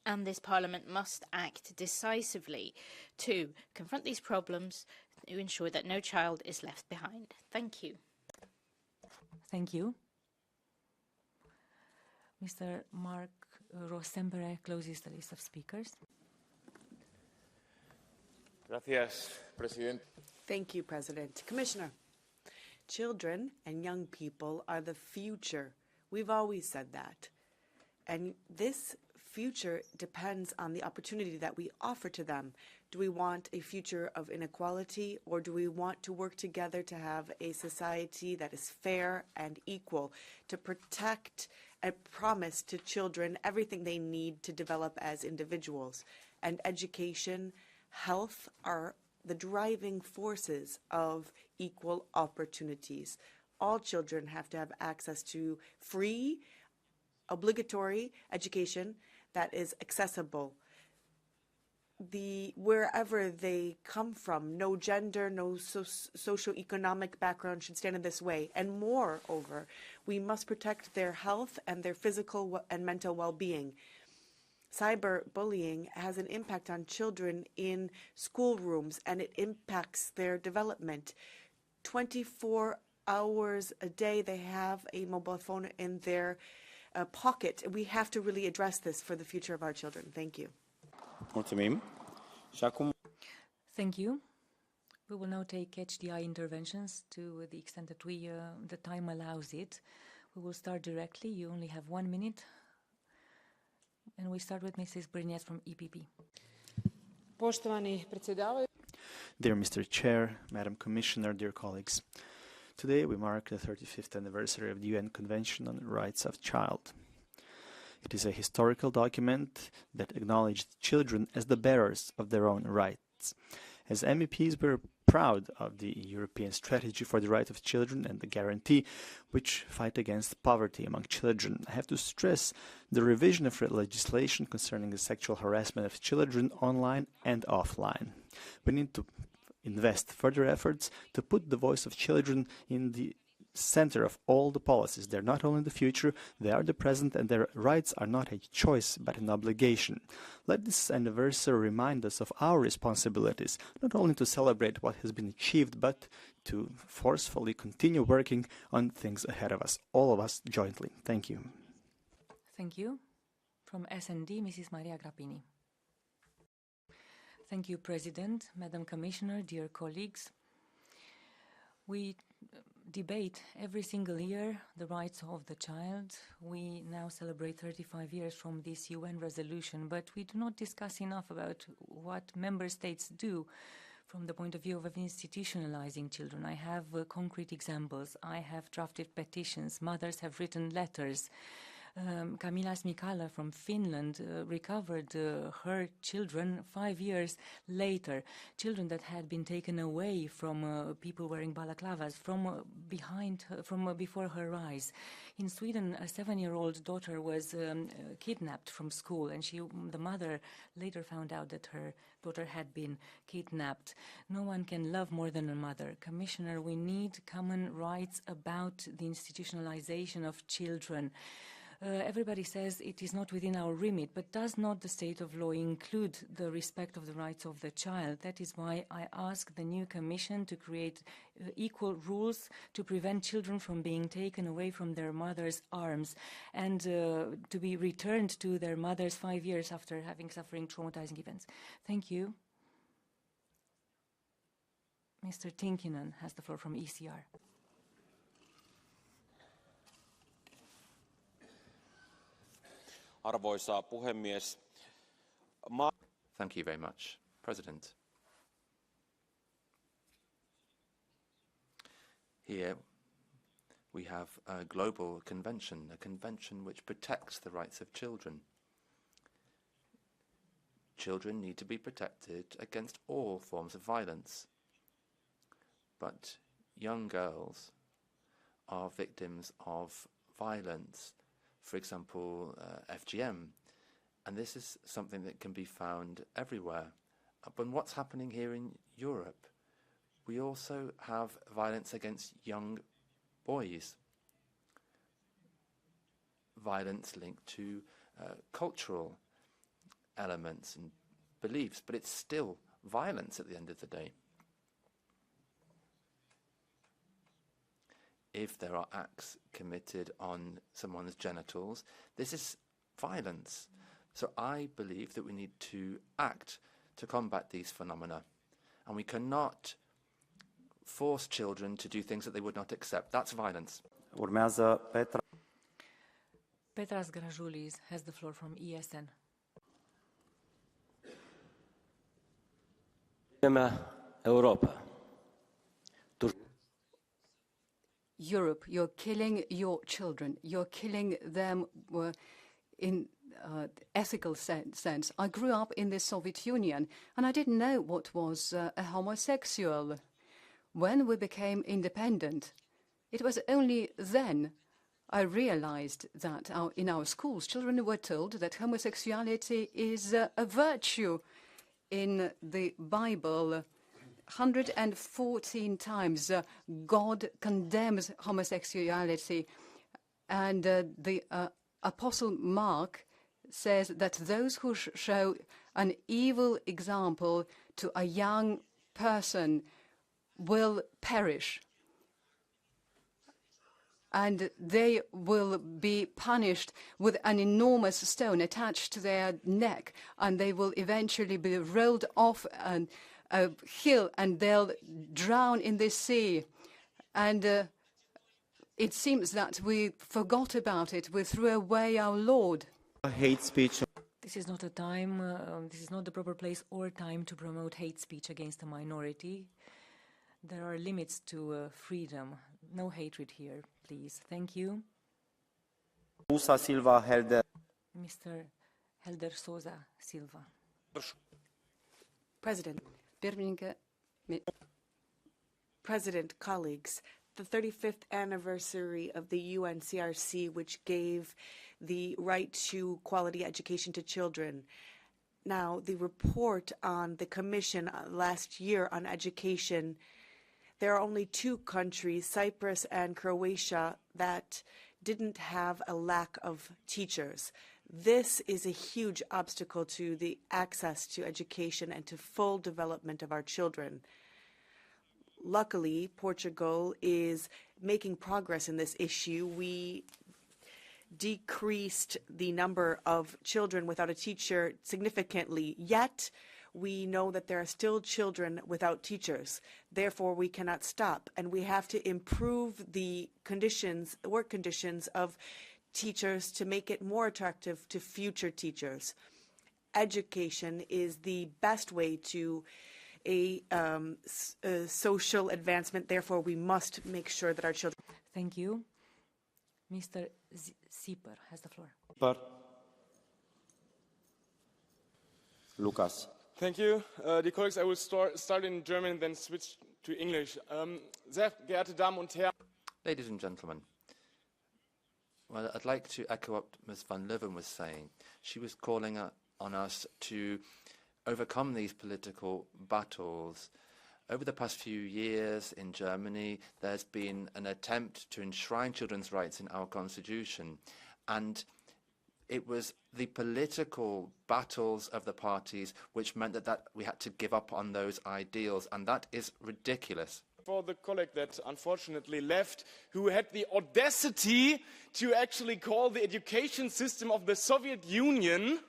and this Parliament must act decisively to confront these problems to ensure that no child is left behind. Thank you. Thank you. Mr. Mark Rosembere closes the list of speakers. Gracias, President. Thank you, President. Commissioner, children and young people are the future. We've always said that. And this future depends on the opportunity that we offer to them. Do we want a future of inequality, or do we want to work together to have a society that is fair and equal, to protect and promise to children everything they need to develop as individuals? And education, health are the driving forces of equal opportunities. All children have to have access to free, obligatory education that is accessible. Wherever they come from, no gender, no socioeconomic background should stand in this way. And moreover, we must protect their health and their physical and mental well-being. Cyberbullying has an impact on children in schoolrooms, and it impacts their development. 24 hours a day they have a mobile phone in their pocket. We have to really address this for the future of our children. Thank you. Thank you. We will now take HDI interventions to the extent that the time allows it. We will start directly. You only have 1 minute. And we start with Mrs. Brignac from EPP. Dear Mr. Chair, Madam Commissioner, dear colleagues, today we mark the 35th anniversary of the UN Convention on the Rights of Child. It is a historical document that acknowledged children as the bearers of their own rights. As MEPs, we're proud of the European Strategy for the Right of Children and the guarantee which fight against poverty among children. I have to stress the revision of legislation concerning the sexual harassment of children online and offline. We need to invest further efforts to put the voice of children in the center of all the policies. They're not only the future, they are the present, and their rights are not a choice but an obligation. Let this anniversary remind us of our responsibilities, not only to celebrate what has been achieved, but to forcefully continue working on things ahead of us, all of us jointly. Thank you. Thank you. From S&D, Mrs. Maria Grappini. Thank you, President, Madam Commissioner, dear colleagues. We debate every single year the rights of the child. We now celebrate 35 years from this UN resolution, but we do not discuss enough about what member states do from the point of view of institutionalizing children. I have concrete examples. I have drafted petitions. Mothers have written letters. Kamila Smikala from Finland recovered her children 5 years later, children that had been taken away from people wearing balaclavas from before her eyes. In Sweden, a 7-year-old daughter was kidnapped from school, and the mother later found out that her daughter had been kidnapped. No one can love more than a mother. Commissioner, we need common rights about the institutionalization of children. Everybody says it is not within our remit, but does not the state of law include the respect of the rights of the child? That is why I ask the new Commission to create equal rules to prevent children from being taken away from their mother's arms and to be returned to their mothers 5 years after suffering traumatizing events. Thank you. Mr. Tinkinen has the floor from ECR. arvoisa puhemies. Thank you very much, President. Here we have a global convention, a convention which protects the rights of children. Children need to be protected against all forms of violence. But young girls are victims of violence, for example, FGM, and this is something that can be found everywhere. But what's happening here in Europe? We also have violence against young boys, violence linked to cultural elements and beliefs, but it's still violence at the end of the day. If there are acts committed on someone's genitals, this is violence. So I believe that we need to act to combat these phenomena. And we cannot force children to do things that they would not accept. That's violence. Urmează Petra. Petras Grajulis has the floor from ESN. Europa. Europe, you're killing your children. You're killing them in ethical sense. I grew up in the Soviet Union, and I didn't know what was a homosexual. When we became independent, it was only then I realized that in our schools, children were told that homosexuality is a virtue. In the Bible, 114 times God condemns homosexuality, and the Apostle Mark says that those who show an evil example to a young person will perish, and they will be punished with an enormous stone attached to their neck, and they will eventually be rolled off a hill, and they'll drown in the sea. And it seems that we forgot about it. We threw away our Lord. Hate speech. This is not a time, this is not the proper place or time to promote hate speech against a minority. There are limits to freedom. No hatred here, please. Thank you. Sousa Silva Helder. Mr. Helder Sousa Silva. President, colleagues, the 35th anniversary of the UNCRC, which gave the right to quality education to children. Now, the report on the Commission last year on education, there are only 2 countries, Cyprus and Croatia, that didn't have a lack of teachers. This is a huge obstacle to the access to education and to full development of our children. Luckily, Portugal is making progress in this issue. We decreased the number of children without a teacher significantly, yet we know that there are still children without teachers. Therefore, we cannot stop, and we have to improve the conditions, work conditions of teachers to make it more attractive to future teachers. Education is the best way to a social advancement. Therefore, we must make sure that our children... Thank you. Mr. Sieper has the floor. Lucas. Thank you. Dear colleagues, I will start in German, then switch to English. Sehr geehrte Damen und Herren. Ladies and gentlemen, well, I'd like to echo what Ms. van Leuven was saying. She was calling on us to overcome these political battles. Over the past few years in Germany, there's been an attempt to enshrine children's rights in our constitution, and it was the political battles of the parties which meant that we had to give up on those ideals, and that is ridiculous. For the colleague that unfortunately left, who had the audacity to actually call the education system of the Soviet Union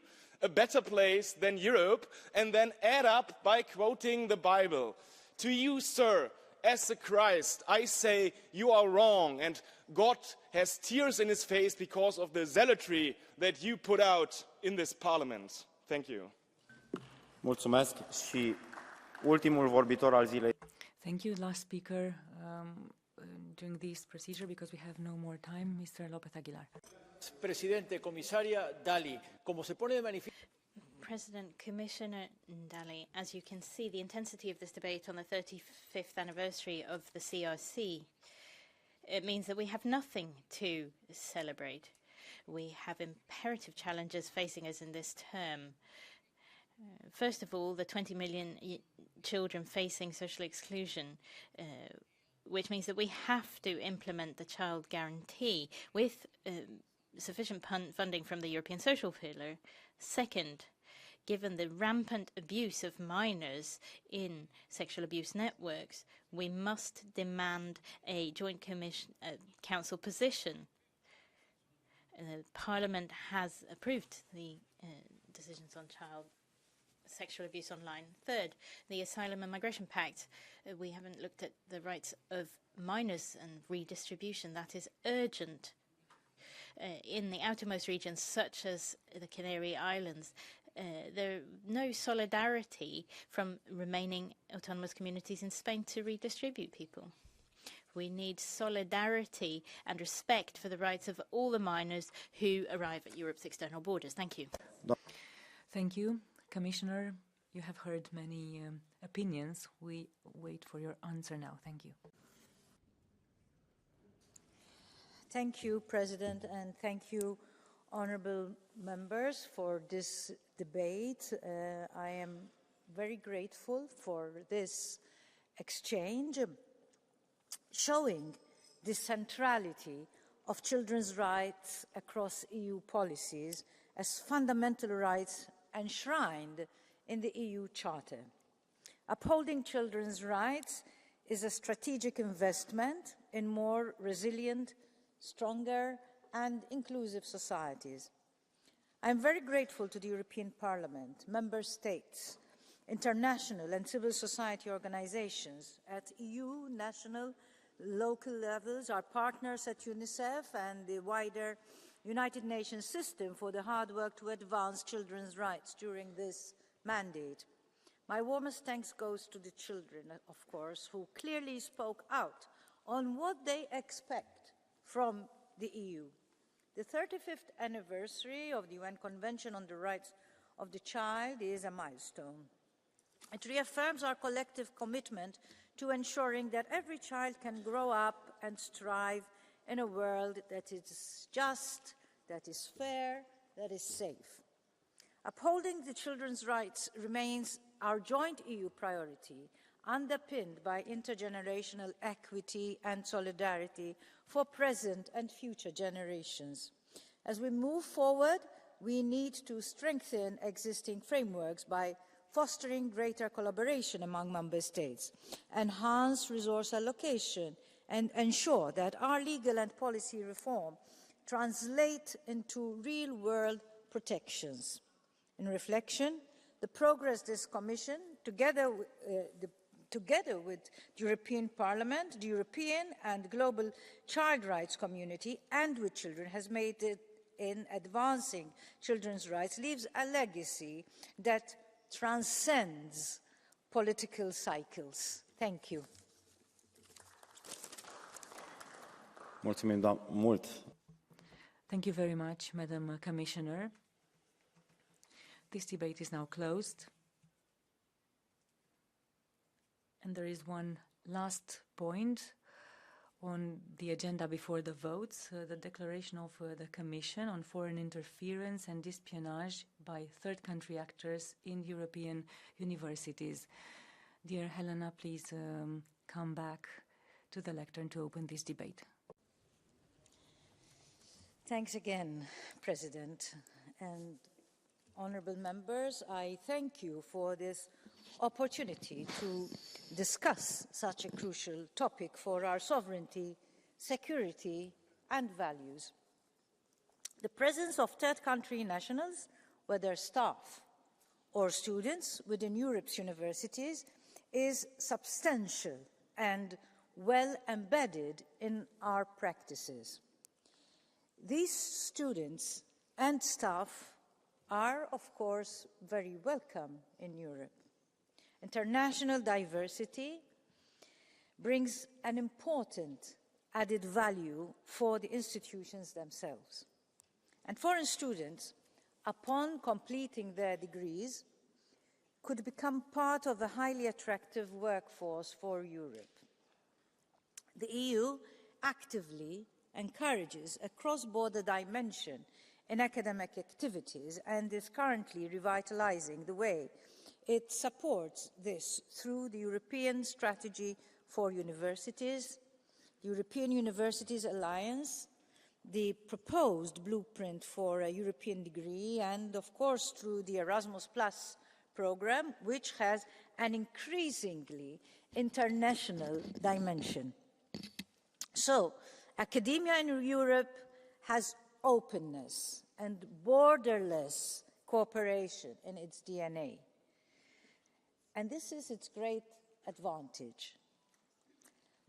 a better place than Europe, and then add up by quoting the Bible. To you, sir, as the Christ, I say you are wrong, and God has tears in his face because of the zealotry that you put out in this parliament. Thank you. Mulțumesc și ultimul vorbitor al zilei. Thank you. Last speaker during this procedure, because we have no more time, Mr. López Aguilar. Presidente, comisaria Dalli, como se pone de manifiesto. President, Commissioner Dalli, as you can see, the intensity of this debate on the 35th anniversary of the CRC, it means that we have nothing to celebrate. We have imperative challenges facing us in this term. First of all, the 20 million children facing social exclusion, which means that we have to implement the child guarantee with sufficient funding from the European Social Pillar. Second, given the rampant abuse of minors in sexual abuse networks, we must demand a joint council position. Parliament has approved the decisions on child sexual abuse online. Third, the Asylum and Migration Pact. We haven't looked at the rights of minors and redistribution. That is urgent. In the outermost regions, such as the Canary Islands, there no solidarity from remaining autonomous communities in Spain to redistribute people. We need solidarity and respect for the rights of all the minors who arrive at Europe's external borders. Thank you. Thank you. Commissioner, you have heard many opinions. We wait for your answer now. Thank you. Thank you, President, and thank you, honourable members, for this debate. I am very grateful for this exchange, showing the centrality of children's rights across EU policies as fundamental rights enshrined in the EU Charter. Upholding children's rights is a strategic investment in more resilient, stronger and inclusive societies. I am very grateful to the European Parliament, Member States, international and civil society organisations at EU, national, local levels, our partners at UNICEF and the wider United Nations system for the hard work to advance children's rights during this mandate. My warmest thanks goes to the children, of course, who clearly spoke out on what they expect from the EU. The 35th anniversary of the UN Convention on the Rights of the Child is a milestone. It reaffirms our collective commitment to ensuring that every child can grow up and strive in a world that is just, that is fair, that is safe. Upholding the children's rights remains our joint EU priority, underpinned by intergenerational equity and solidarity for present and future generations. As we move forward, we need to strengthen existing frameworks by fostering greater collaboration among member states, enhance resource allocation, and ensure that our legal and policy reform translate into real-world protections. In reflection, the progress this Commission, together with the European Parliament, the European and global child rights community, and with children, has made it in advancing children's rights, leaves a legacy that transcends political cycles. Thank you. Mulțumim mult. Thank you very much, Madam Commissioner. This debate is now closed. And there is one last point on the agenda before the votes, the declaration of the Commission on foreign interference and espionage by third country actors in European universities. Dear Helena, please come back to the lectern to open this debate. Thanks again, President. And honourable members, I thank you for this opportunity to discuss such a crucial topic for our sovereignty, security and values. The presence of third country nationals, whether staff or students within Europe's universities, is substantial and well embedded in our practices. These students and staff are, of course, very welcome in Europe. International diversity brings an important added value for the institutions themselves. And foreign students, upon completing their degrees, could become part of a highly attractive workforce for Europe. The EU actively encourages a cross-border dimension in academic activities and is currently revitalizing the way it supports this through the European Strategy for Universities, the European Universities Alliance, the proposed blueprint for a European degree, and of course through the Erasmus Plus program, which has an increasingly international dimension. So, academia in Europe has openness and borderless cooperation in its DNA. And this is its great advantage.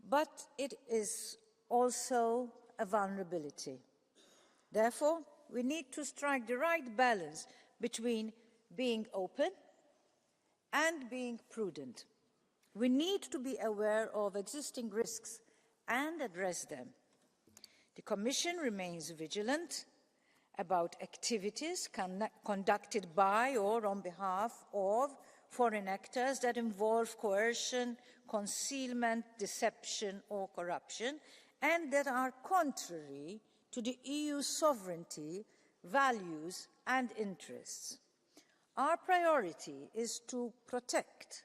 But it is also a vulnerability. Therefore, we need to strike the right balance between being open and being prudent. We need to be aware of existing risks and address them. The Commission remains vigilant about activities conducted by or on behalf of foreign actors that involve coercion, concealment, deception or corruption, and that are contrary to the EU's sovereignty, values and interests. Our priority is to protect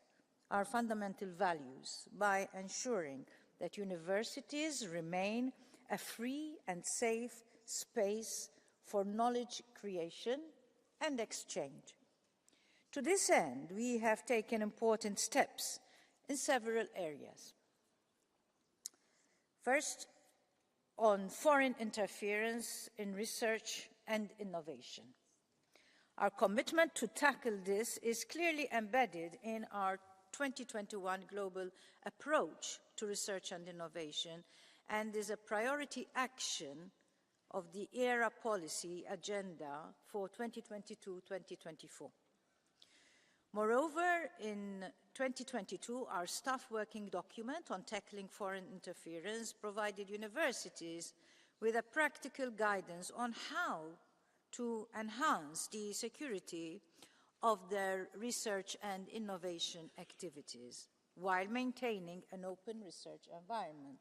our fundamental values by ensuring that universities remain a free and safe space for knowledge creation and exchange. To this end, we have taken important steps in several areas. First, on foreign interference in research and innovation. Our commitment to tackle this is clearly embedded in our 2021 global approach to research and innovation and is a priority action of the ERA policy agenda for 2022-2024. Moreover, in 2022, our staff working document on tackling foreign interference provided universities with a practical guidance on how to enhance the security of their research and innovation activities while maintaining an open research environment.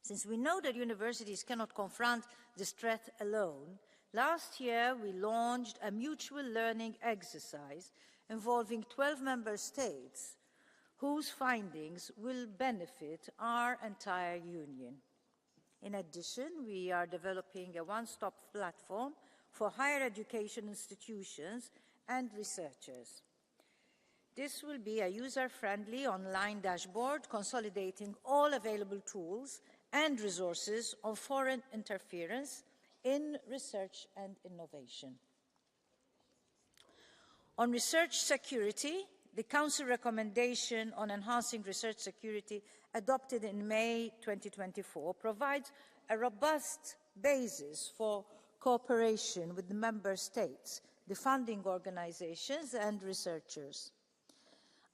Since we know that universities cannot confront this threat alone, last year we launched a mutual learning exercise involving 12 member states whose findings will benefit our entire union. In addition, we are developing a one-stop platform for higher education institutions and researchers. This will be a user-friendly online dashboard consolidating all available tools and resources on foreign interference in research and innovation. On research security, the Council recommendation on enhancing research security adopted in May 2024 provides a robust basis for cooperation with the Member States, the funding organizations and researchers.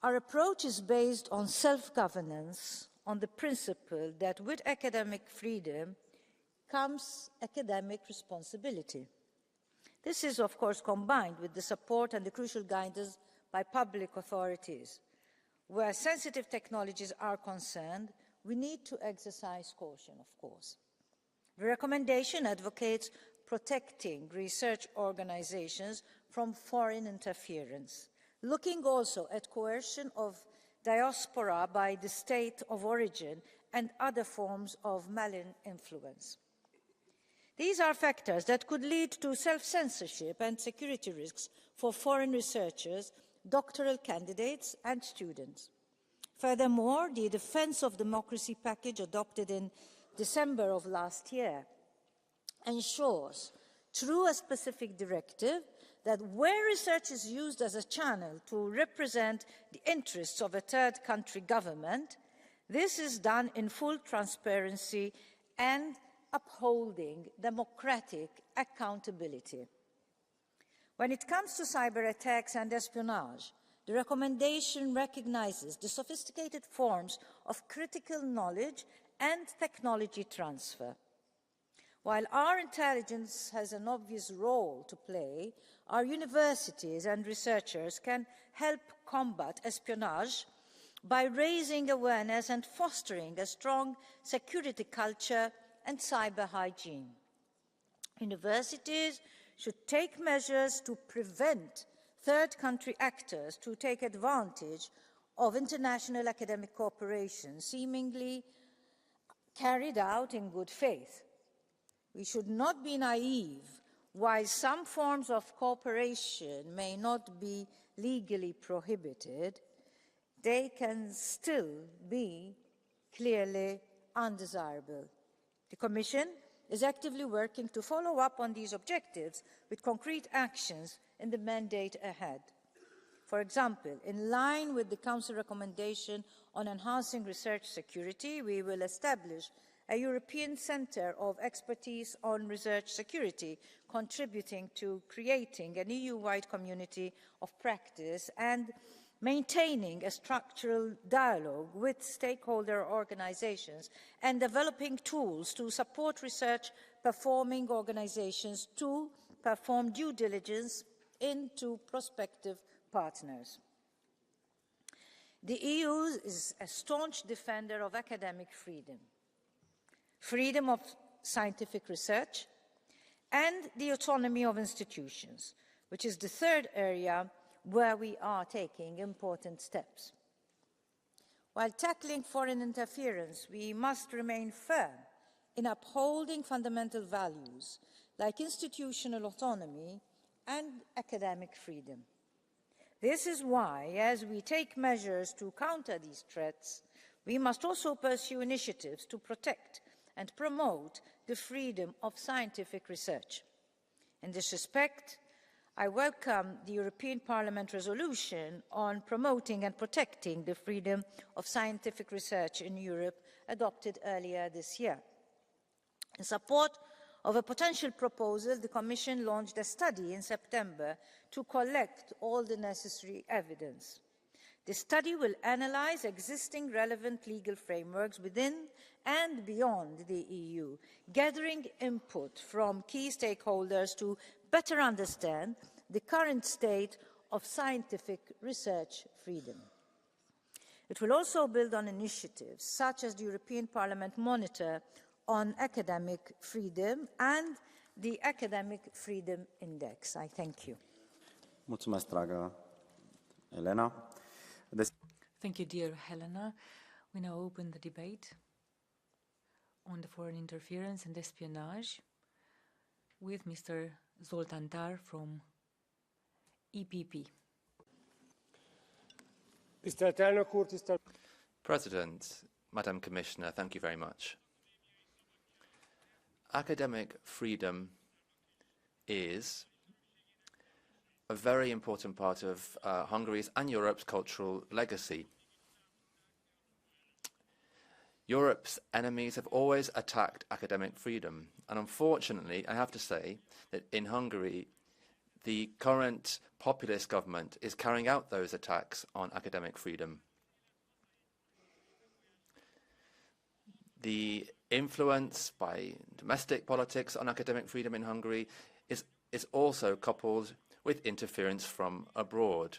Our approach is based on self-governance, on the principle that with academic freedom comes academic responsibility. This is, of course, combined with the support and the crucial guidance by public authorities. Where sensitive technologies are concerned, we need to exercise caution, of course. The recommendation advocates protecting research organizations from foreign interference, looking also at coercion of diaspora by the state of origin and other forms of malign influence. These are factors that could lead to self-censorship and security risks for foreign researchers, doctoral candidates and students. Furthermore, the Defence of Democracy package adopted in December of last year ensures, through a specific directive, that where research is used as a channel to represent the interests of a third country government, This is done in full transparency and upholding democratic accountability. When it comes to cyber attacks and espionage, the recommendation recognizes the sophisticated forms of critical knowledge and technology transfer. While our intelligence has an obvious role to play, our universities and researchers can help combat espionage by raising awareness and fostering a strong security culture and cyber hygiene. Universities should take measures to prevent third country actors to take advantage of international academic cooperation seemingly carried out in good faith. We should not be naive. While some forms of cooperation may not be legally prohibited, they can still be clearly undesirable. The Commission is actively working to follow up on these objectives with concrete actions in the mandate ahead. For example, in line with the Council recommendation on enhancing research security, we will establish a European Centre of Expertise on Research Security, contributing to creating an EU-wide community of practice and maintaining a structural dialogue with stakeholder organisations and developing tools to support research performing organisations to perform due diligence into prospective partners. The EU is a staunch defender of academic freedom, freedom of scientific research, and the autonomy of institutions, which is the third area where we are taking important steps. While tackling foreign interference, we must remain firm in upholding fundamental values like institutional autonomy and academic freedom. This is why, as we take measures to counter these threats, we must also pursue initiatives to protect and promote the freedom of scientific research. In this respect, I welcome the European Parliament resolution on promoting and protecting the freedom of scientific research in Europe, adopted earlier this year. In support of a potential proposal, the Commission launched a study in September to collect all the necessary evidence. The study will analyse existing relevant legal frameworks within and beyond the EU, gathering input from key stakeholders to better understand the current state of scientific research freedom. It will also build on initiatives such as the European Parliament Monitor on Academic Freedom and the Academic Freedom Index. I thank you. Mulțumesc, dragă Elena. Thank you, dear Helena. We now open the debate on the foreign interference and espionage with Mr. Zoltán Tár from EPP. President, Madam Commissioner, thank you very much. Academic freedom is a very important part of Hungary's and Europe's cultural legacy. Europe's enemies have always attacked academic freedom, and unfortunately, I have to say that in Hungary, the current populist government is carrying out those attacks on academic freedom. The influence by domestic politics on academic freedom in Hungary is also coupled with interference from abroad.